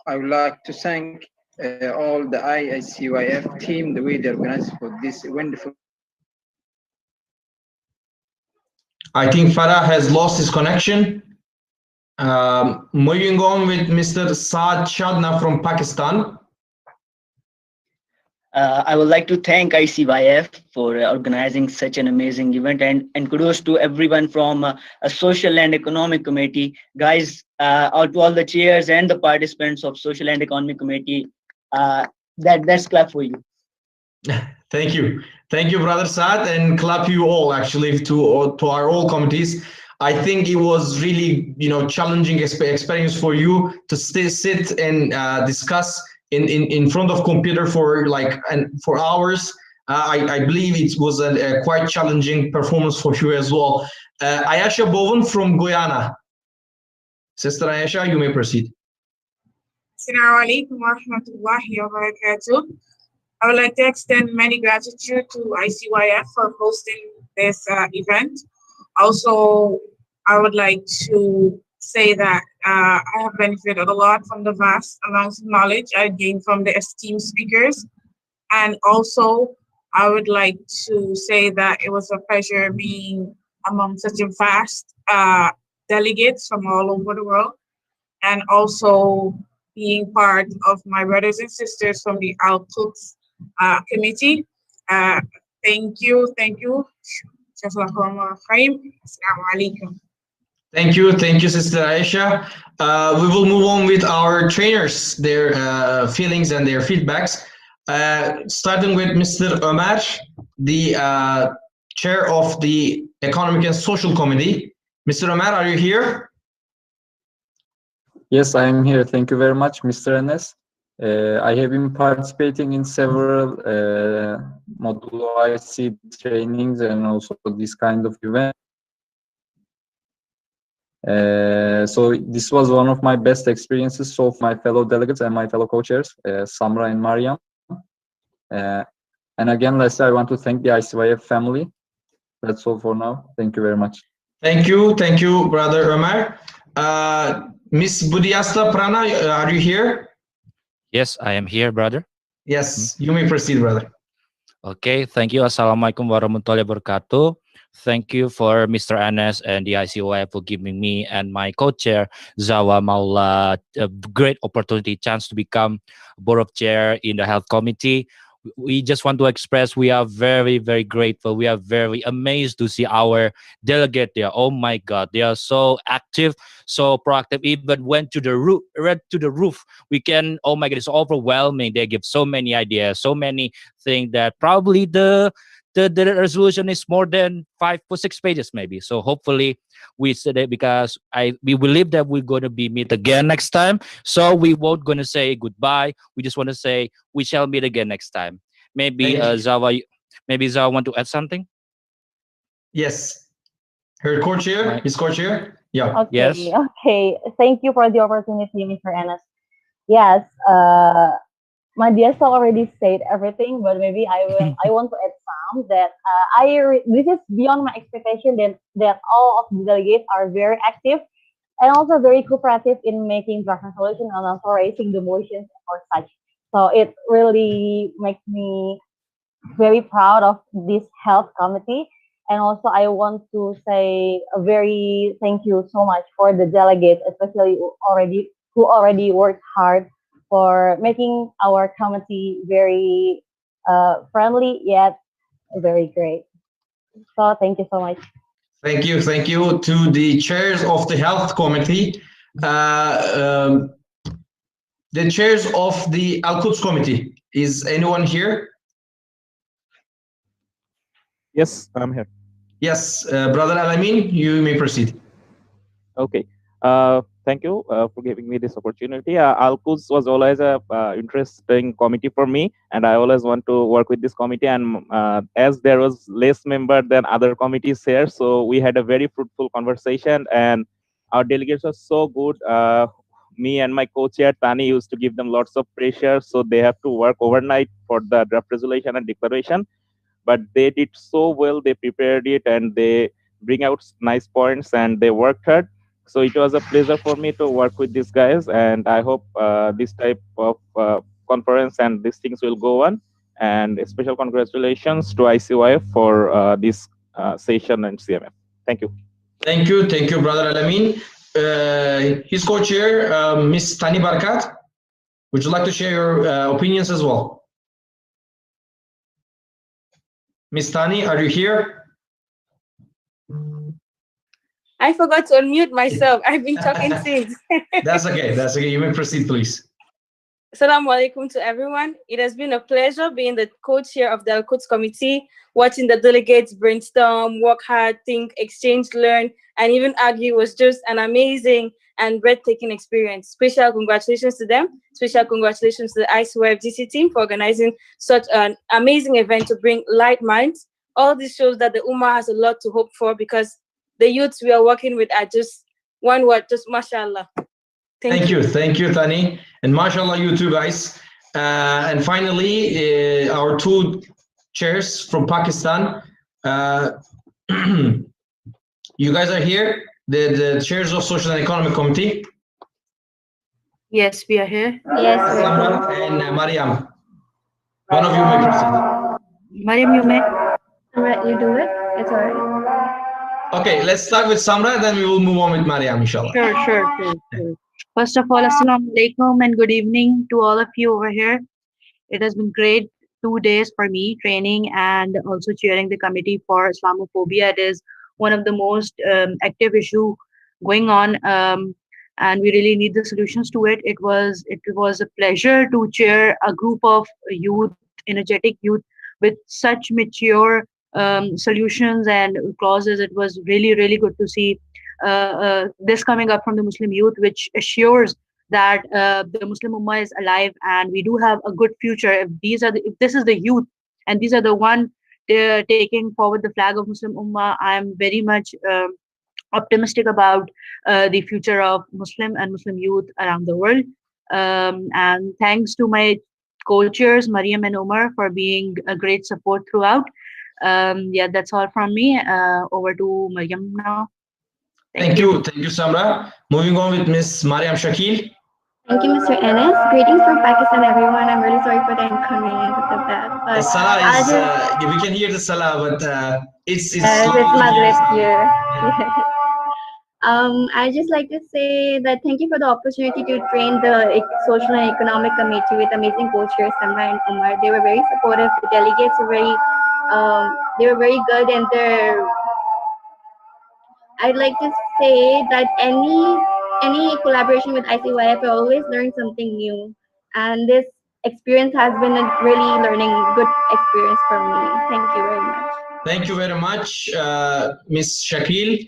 I would like to thank all the ICYF team, the way they organized for this wonderful. I think Farah has lost his connection. Moving on with Mr. Saad Shadna from Pakistan. I would like to thank ICYF for organizing such an amazing event, and kudos to everyone from a social and economic committee. Guys, out to all the chairs and the participants of social and economic committee, that's clap for you. Thank you. Thank you, Brother Saad, and clap you all actually to our all committees. I think it was really, challenging experience for you to sit and discuss in front of computer for for hours. I believe it was a quite challenging performance for you as well. Ayesha Bowen from Guyana. Sister Ayesha, you may proceed. Assalamu alaikum wa rahmatullahi wa barakatuh. I would like to extend many gratitude to ICYF for hosting this event. Also, I would like to say that I have benefited a lot from the vast amounts of knowledge I gained from the esteemed speakers. And also, I would like to say that it was a pleasure being among such a vast delegates from all over the world, and also being part of my brothers and sisters from the Al-Quds committee. Thank you. Assalamu alaikum. Thank you, Sister Aisha. We will move on with our trainers, their feelings and their feedbacks. Starting with Mr. Omar, the chair of the Economic and Social Committee. Mr. Omar, are you here? Yes, I am here. Thank you very much, Mr. Enes. I have been participating in several modulo OIC trainings and also this kind of event. So this was one of my best experiences so for my fellow delegates and my fellow co-chairs, Samra and Mariam. And again, lastly, I want to thank the ICYF family. That's all for now. Thank you very much. Thank you, Brother Omar. Miss Budiasta Prana, are you here? Yes, I am here, brother. Yes, you may proceed, brother. Okay, thank you. Assalamualaikum warahmatullahi wabarakatuh. Thank you for Mr. Anas and the ICYF for giving me and my co-chair, Zawa Maula, a great opportunity, chance to become board of chair in the health committee. We just want to express we are very, very grateful. We are very amazed to see our delegate there. Oh my God, they are so active, so proactive. Even went to the roof. We can. Oh my God, it's overwhelming. They give so many ideas, so many things that probably the resolution is more than 5 or 6 pages maybe. So hopefully we said it because we believe that we're going to be meet again next time. So we won't going to say goodbye. We just want to say we shall meet again next time. Maybe Zawa want to add something? Yes. Her co-chair, his co-chair? Yeah. Okay, Yes. okay. Thank you for the opportunity, Mr. Enes. Yes, Madiasa already said everything, but maybe I want to add some that this is beyond my expectation that all of the delegates are very active and also very cooperative in making draft resolution and also raising the motions or such. So it really makes me very proud of this health committee. And also I want to say a very thank you so much for the delegates, especially who already worked hard for making our committee very friendly yet very great. So thank you so much. Thank you to the chairs of the health committee, the chairs of the Al-Quds committee. Is anyone here? Yes, I'm here. Yes, Brother Alamin, you may proceed. Okay. Thank you for giving me this opportunity. Al-Quds was always a interesting committee for me, and I always want to work with this committee. And as there was less member than other committees here, so we had a very fruitful conversation, and our delegates were so good. Me and my co-chair Tani used to give them lots of pressure, so they have to work overnight for the draft resolution and declaration. But they did so well. They prepared it, and they bring out nice points, and they worked hard. So it was a pleasure for me to work with these guys, and I hope this type of conference and these things will go on. And a special congratulations to ICYF for this session and CMF. Thank you. Thank you, Brother Alamin. His co-chair, Ms. Tani Barkat, would you like to share your opinions as well? Ms. Tani, are you here? I forgot to unmute myself. I've been talking since. That's okay. You may proceed, please. Assalamu alaikum to everyone. It has been a pleasure being the co-chair of the Al-Quds committee, watching the delegates brainstorm, work hard, think, exchange, learn, and even argue was just an amazing and breathtaking experience. Special congratulations to them. Special congratulations to the ICYF DC team for organizing such an amazing event to bring light minds. All this shows that the Ummah has a lot to hope for, because the youths we are working with are just one word, just mashallah. Thank you, Tani, and mashallah, you too, guys. And finally, our two chairs from Pakistan. You guys are here, the chairs of Social and Economic Committee. Yes, we are here. Yes, Samra and Mariam. One of you may proceed. Mariam, you may. Alright, you do it. It's alright. Okay, let's start with Samra, then we will move on with Mariam, inshallah. Sure. First of all, assalamu alaikum and good evening to all of you over here. It has been great 2 days for me, training and also chairing the committee for Islamophobia. It is one of the most active issue going on, and we really need the solutions to it. It was a pleasure to chair a group of youth, energetic youth, with such mature solutions and clauses. It was really good to see this coming up from the Muslim youth, which assures that the Muslim Ummah is alive and we do have a good future. If this is the youth and these are the one taking forward the flag of Muslim Ummah, I am very much optimistic about the future of Muslim and Muslim youth around the world. And thanks to my co-chairs, Mariam and Omar, for being a great support throughout. Yeah, that's all from me. Over to Mariam now. Thank you, Samra. Moving on with Ms. Mariam Shakil. Thank you, Mr. Enes. Greetings from Pakistan, everyone. I'm really sorry for the inconvenience of that. The salah is, we can hear the salah, but it's Maghrib here. I'd just like to say that thank you for the opportunity to train the Social and Economic Committee with amazing co-chairs, Samra and Umar. They were very supportive. The delegates were very good, and I'd like to say that any collaboration with ICYF, I always learn something new, and this experience has been a really good experience for me. Thank you very much. Thank you very much, Ms. Shakil.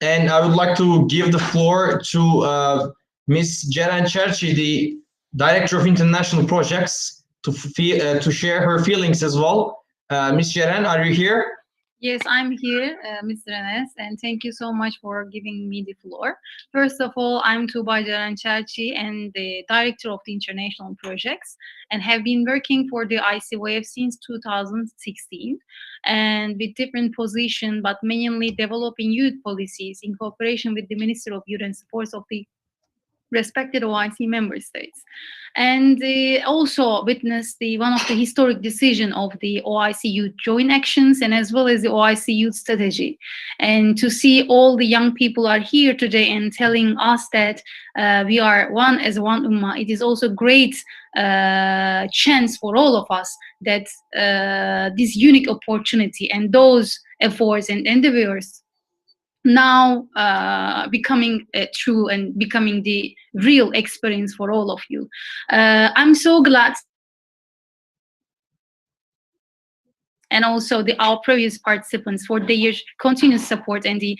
And I would like to give the floor to Ms. Jeran Cherchi, the Director of International Projects, to share her feelings as well. Ms. Jeran, are you here? Yes, I'm here, Mr. Enes, and thank you so much for giving me the floor. First of all, I'm Tuba Jeran Cherchi and the Director of the International Projects, and have been working for the ICYF since 2016, and with different positions, but mainly developing youth policies in cooperation with the Minister of Youth and Sports of the respected OIC member states, and also witnessed one of the historic decision of the OIC Youth Joint Actions, and as well as the OIC Youth Strategy. And to see all the young people are here today and telling us that we are one as one Ummah, it is also great chance for all of us that this unique opportunity and those efforts and endeavors now becoming true and becoming the real experience for all of you. I'm so glad, and also our previous participants for their continuous support and the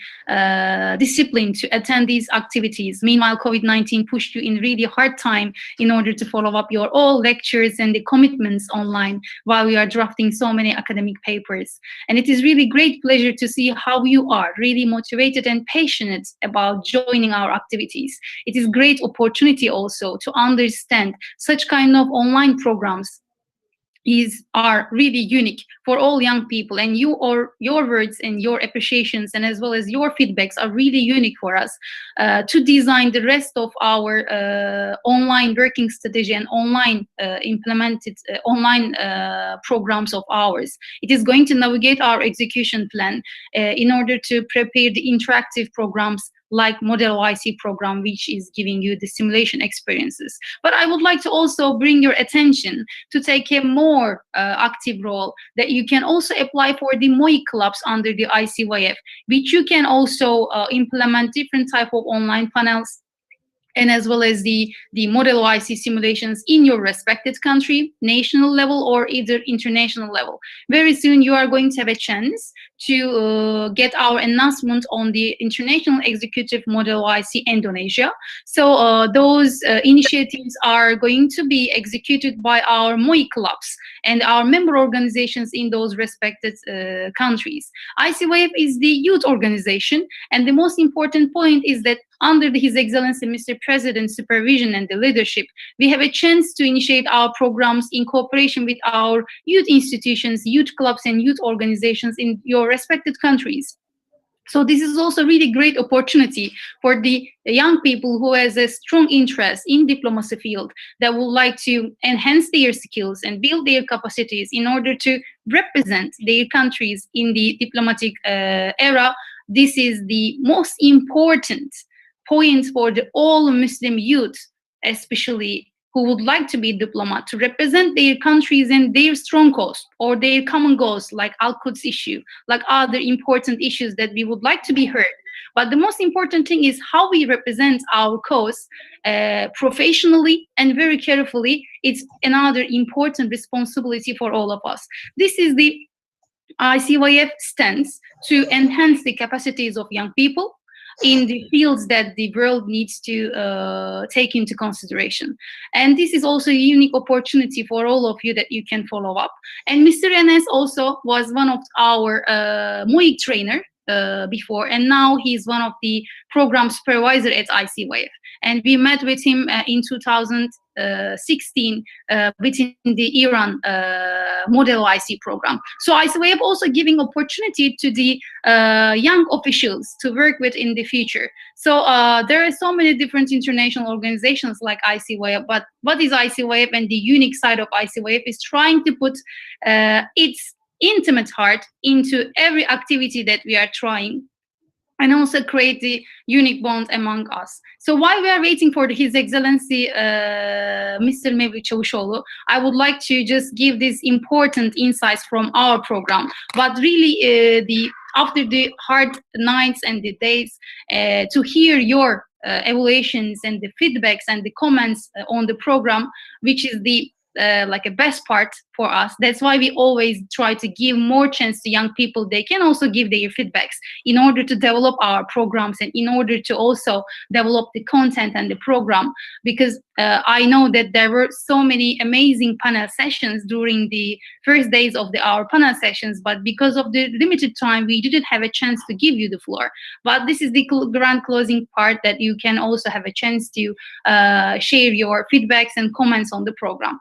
discipline to attend these activities. Meanwhile, COVID-19 pushed you in really hard time in order to follow up your all lectures and the commitments online while we are drafting so many academic papers. And it is really great pleasure to see how you are really motivated and passionate about joining our activities. It is great opportunity also to understand such kind of online programs are really unique for all young people, and your words and your appreciations and as well as your feedbacks are really unique for us to design the rest of our online working strategy and online implemented online programs of ours. It is going to navigate our execution plan in order to prepare the interactive programs like Model OIC program, which is giving you the simulation experiences. But I would like to also bring your attention to take a more active role that you can also apply for the MOIC clubs under the ICYF, which you can also implement different type of online panels and as well as the Model OIC simulations in your respected country, national level or either international level. Very soon you are going to have a chance to get our announcement on the International Executive Model OIC Indonesia. So those initiatives are going to be executed by our MOI clubs and our member organizations in those respected countries. ICYF is the youth organization, and the most important point is that under His Excellency Mr. President's supervision and the leadership, we have a chance to initiate our programs in cooperation with our youth institutions, youth clubs, and youth organizations in your respected countries. So this is also a really great opportunity for the young people who has a strong interest in diplomacy field that would like to enhance their skills and build their capacities in order to represent their countries in the diplomatic era. This is the most important point for the all Muslim youth, especially who would like to be a diplomat, to represent their countries and their strong cause or their common goals, like Al-Quds issue, like other important issues that we would like to be heard. But the most important thing is how we represent our cause professionally and very carefully. It's another important responsibility for all of us. This is the ICYF stance to enhance the capacities of young people in the fields that the world needs to take into consideration. And this is also a unique opportunity for all of you that you can follow up. And Mr. Enes also was one of our MOIC trainer before, and now he's one of the program supervisor at ICYF. And we met with him in 2016 within the Iran Model IC program. So ICYF also giving opportunity to the young officials to work with in the future. So there are so many different international organizations like ICYF, but what is ICYF, and the unique side of ICYF is trying to put its intimate heart into every activity that we are trying, and also create the unique bond among us. So while we are waiting for His Excellency Mr. Mevlut Çavuşoğlu, I would like to just give these important insights from our program. But really, after the hard nights and the days, to hear your evaluations and the feedbacks and the comments on the program, which is the like a best part for us. That's why we always try to give more chance to young people. They can also give their feedbacks in order to develop our programs and in order to also develop the content and the program, because I know that there were so many amazing panel sessions during the first days of our panel sessions, but because of the limited time, we didn't have a chance to give you the floor. But this is the grand closing part that you can also have a chance to share your feedbacks and comments on the program.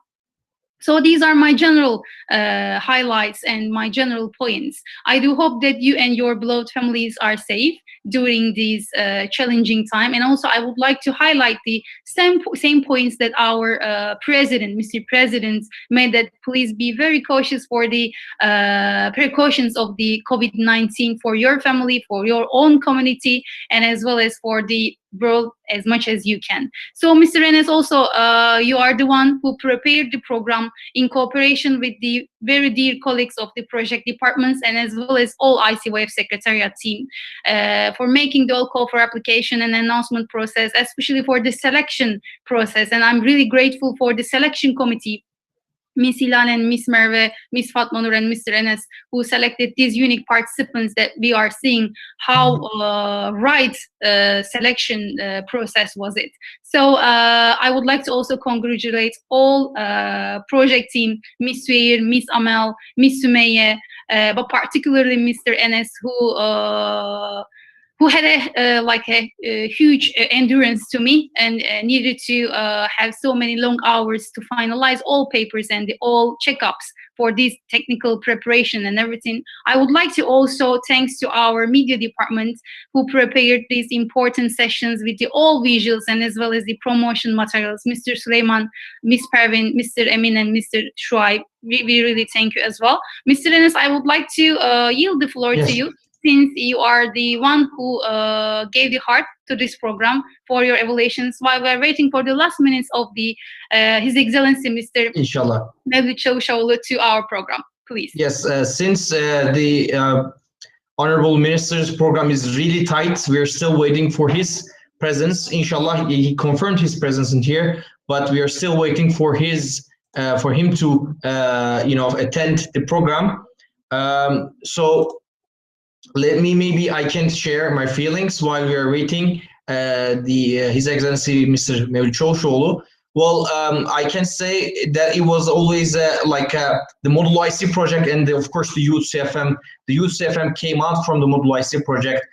So these are my general highlights and my general points. I do hope that you and your beloved families are safe during this challenging time. And also I would like to highlight the same points that our president, Mr. President, made, that please be very cautious for the precautions of the COVID-19 for your family, for your own community, and as well as for the world as much as you can. So Mr. Enes, also you are the one who prepared the program in cooperation with the very dear colleagues of the project departments and as well as all ICYF Secretariat team for making the all call for application and announcement process, especially for the selection process. And I'm really grateful for the selection committee, Miss Ilan and Miss Merve, Miss Fatma Nur and Mr. Enes, who selected these unique participants that we are seeing how right selection process was it. So I would like to also congratulate all project team, Miss Suair, Miss Amel, Miss Sumeye, but particularly Mr. Enes, who who had a huge endurance to me and needed to have so many long hours to finalize all papers and all checkups for this technical preparation and everything. I would like to also thanks to our media department who prepared these important sessions with all visuals and as well as the promotion materials. Mr. Suleiman, Ms. Pervin, Mr. Emin, and Mr. Shuaib, we really thank you as well. Mr. Enes, I would like to yield the floor to you, since you are the one who gave the heart to this program for your evaluations, while we're waiting for the last minutes of the His Excellency Mr. Inshallah. Mevlüt Çavuşoğlu to our program, please. Yes, since the Honorable Minister's program is really tight, we're still waiting for his presence. Inshallah, he confirmed his presence in here, but we are still waiting for his for him to attend the program. So maybe I can share my feelings while we are waiting His Excellency Mr. Mevlüt Çavuşoğlu. Well, I can say that it was always the Model IC project, and of course the Youth CFM. The Youth CFM came out from the Model IC project.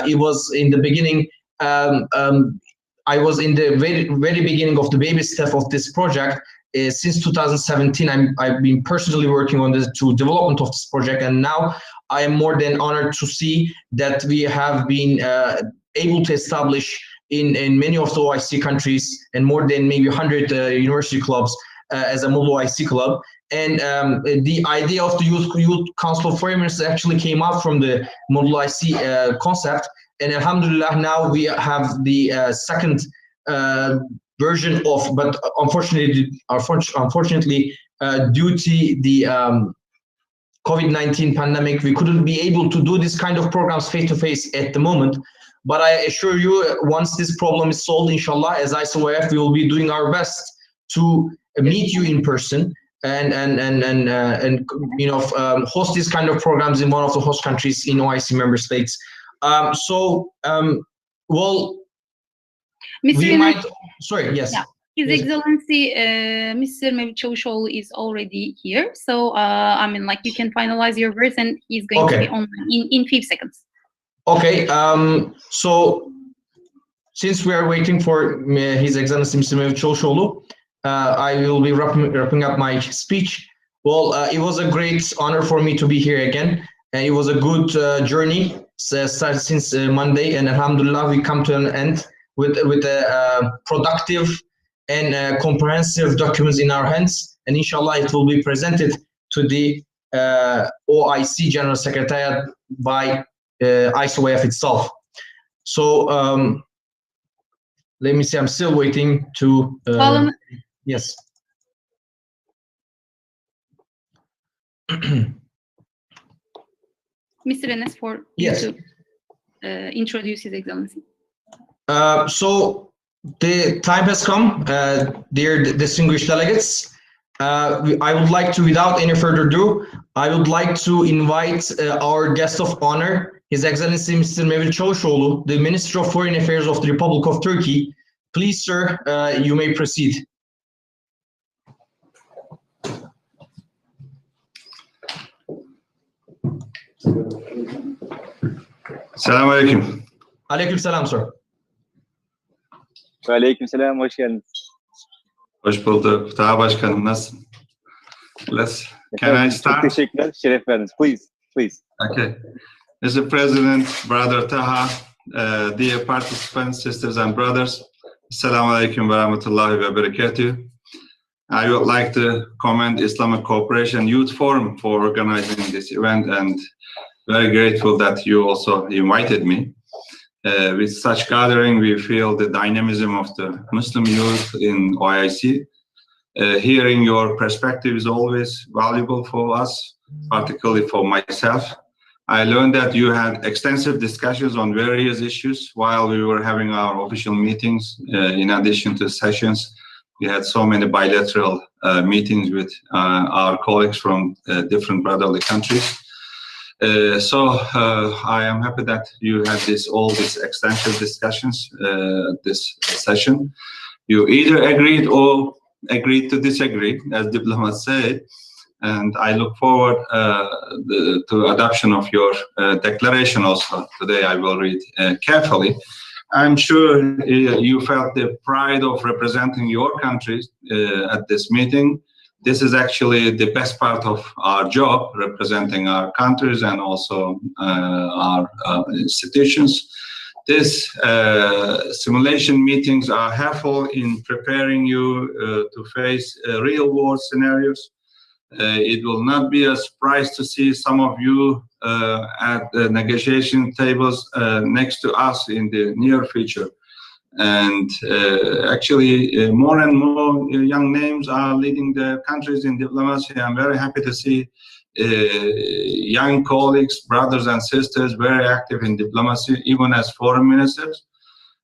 It was in the beginning. I was in the very beginning of the baby step of this project. Since 2017, I've been personally working on the development of this project, and now I am more than honored to see that we have been able to establish in many of the OIC countries and more than maybe 100 university clubs as a Model IC club. And the idea of the Youth Council of Foreign Ministers actually came out from the Model IC concept. And alhamdulillah, now we have the second version of, but unfortunately, due to the COVID-19 pandemic, we couldn't be able to do this kind of programs face-to-face at the moment. But I assure you, once this problem is solved, inshallah, as ICYF, we will be doing our best to meet you in person and host these kind of programs in one of the host countries in OIC member states. Well, we might. Sorry, yes. Yeah. His Excellency Mr. Mevlüt Çavuşoğlu is already here, so you can finalize your verse, and he's going to be online in 5 seconds. Okay, so since we are waiting for His Excellency Mr. Mevlüt Çavuşoğlu, I will be wrapping up my speech. Well, it was a great honor for me to be here again, and it was a good journey started since Monday, and alhamdulillah, we come to an end with a productive and comprehensive documents in our hands, and inshallah, it will be presented to the OIC General Secretariat by ICYF itself. So let me see, I'm still waiting to yes. Mr. Enes, for you to introduce His Excellency. So the time has come, dear distinguished delegates. I would like to, without any further ado, I would like to invite our guest of honor, His Excellency Mr. Mevlüt Çavuşoğlu, the Minister of Foreign Affairs of the Republic of Turkey. Please, sir, you may proceed. Selamun Aleyküm. Aleyküm selam, sir. Aleyküm selam, hoş geldiniz. Hoş bulduk. Taha Başkanım, nasılsın? Can I start? Çok teşekkürler, şeref verdiniz. Please. Okay. Mr. President, Brother Taha, dear participants, sisters and brothers, Assalamu alaikum wa rahmatullahi wa barakatuh. I would like to commend Islamic Cooperation Youth Forum for organizing this event, and very grateful that you also invited me. With such gathering, we feel the dynamism of the Muslim youth in OIC. Hearing your perspective is always valuable for us, particularly for myself. I learned that you had extensive discussions on various issues while we were having our official meetings. In addition to sessions, we had so many bilateral meetings with our colleagues from different brotherly countries. So I am happy that you had all these extensive discussions this session. You either agreed or agreed to disagree, as diplomats say. And I look forward to adoption of your declaration also. Today I will read carefully. I'm sure you felt the pride of representing your countries at this meeting. This is actually the best part of our job, representing our countries and also our institutions. These simulation meetings are helpful in preparing you to face real-world scenarios. It will not be a surprise to see some of you at the negotiation tables next to us in the near future. And actually, more and more young names are leading their countries in diplomacy. I'm very happy to see young colleagues, brothers and sisters, very active in diplomacy, even as foreign ministers.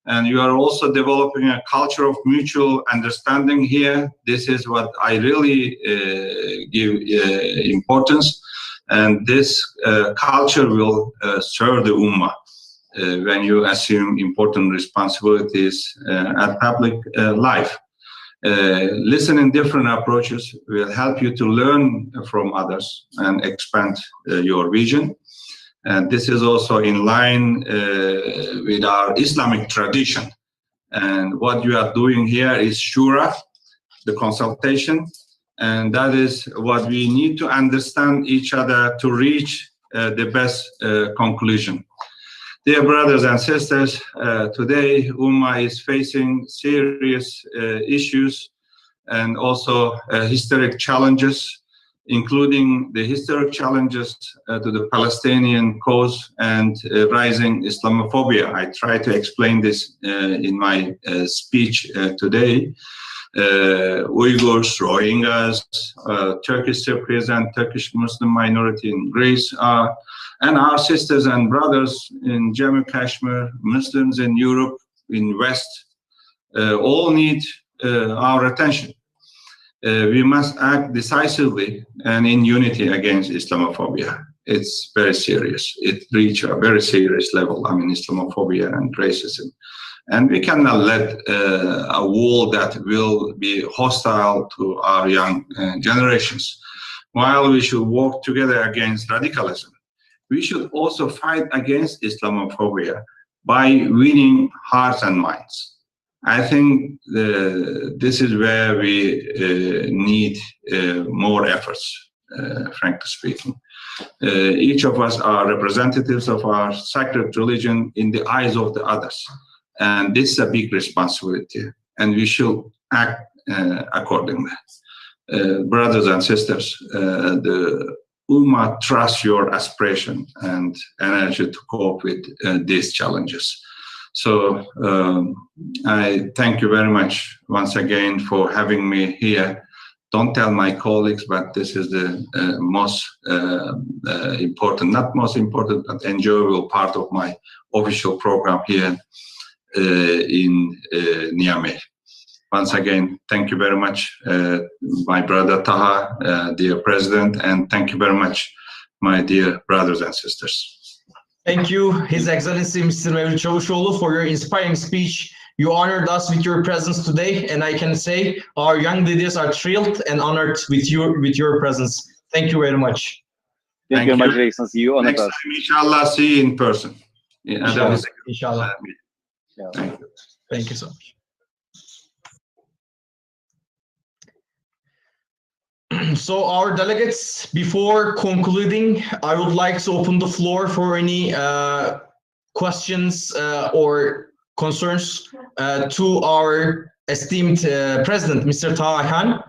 And you are also developing a culture of mutual understanding here. This is what I really give importance. And this culture will serve the Ummah when you assume important responsibilities at public life. Listening different approaches will help you to learn from others and expand your vision. And this is also in line with our Islamic tradition. And what you are doing here is shura, the consultation. And that is what we need to understand each other to reach the best conclusion. Dear brothers and sisters, today Ummah is facing serious issues and also historic challenges, including the historic challenges to the Palestinian cause and rising Islamophobia. I try to explain this in my speech today. Uyghurs, Rohingyas, Turkish Cypriots and Turkish Muslim minority in Greece are, and our sisters and brothers in Jammu Kashmir, Muslims in Europe, in West, all need our attention. We must act decisively and in unity against Islamophobia. It's very serious. It reached a very serious level, I mean, Islamophobia and racism. And we cannot let a wall that will be hostile to our young generations. While we should work together against radicalism, we should also fight against Islamophobia by winning hearts and minds. I think this is where we need more efforts, frankly speaking. Each of us are representatives of our sacred religion in the eyes of the others. And this is a big responsibility, and we should act accordingly. Brothers and sisters, the Ummah trusts your aspiration and energy to cope with these challenges. So I thank you very much once again for having me here. Don't tell my colleagues, but this is the most important, not most important, but enjoyable part of my official program here in Niamey. Once again, thank you very much, my brother Taha, dear President, and thank you very much, my dear brothers and sisters. Thank you, His Excellency Mr. Mevlut Çavuşoğlu, for your inspiring speech. You honored us with your presence today, and I can say our young leaders are thrilled and honored with your presence. Thank you very much. Thank you very much, Excellency. You honored us. Time, inshallah, see you in person. Inshallah. Inshallah. Thank you. Thank you so much. So our delegates, before concluding, I would like to open the floor for any questions or concerns to our esteemed President, Mr. Taha.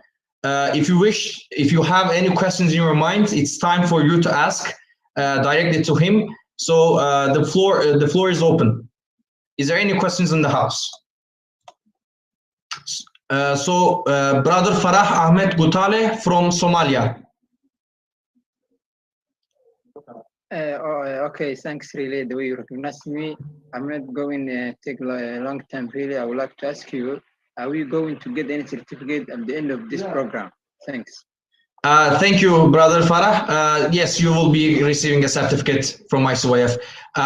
If you wish, if you have any questions in your mind, it's time for you to ask directly to him. So the floor is open. Is there any questions in the house? Brother Farah Ahmed Gutale from Somalia. Okay, thanks really the way you recognize me. I'm not going to take a long time really. I would like to ask you, are we going to get any certificate at the end of this program? Thanks. Thank you, Brother Farah. Yes, you will be receiving a certificate from ICYF.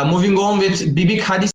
Moving on with Bibik Hadis.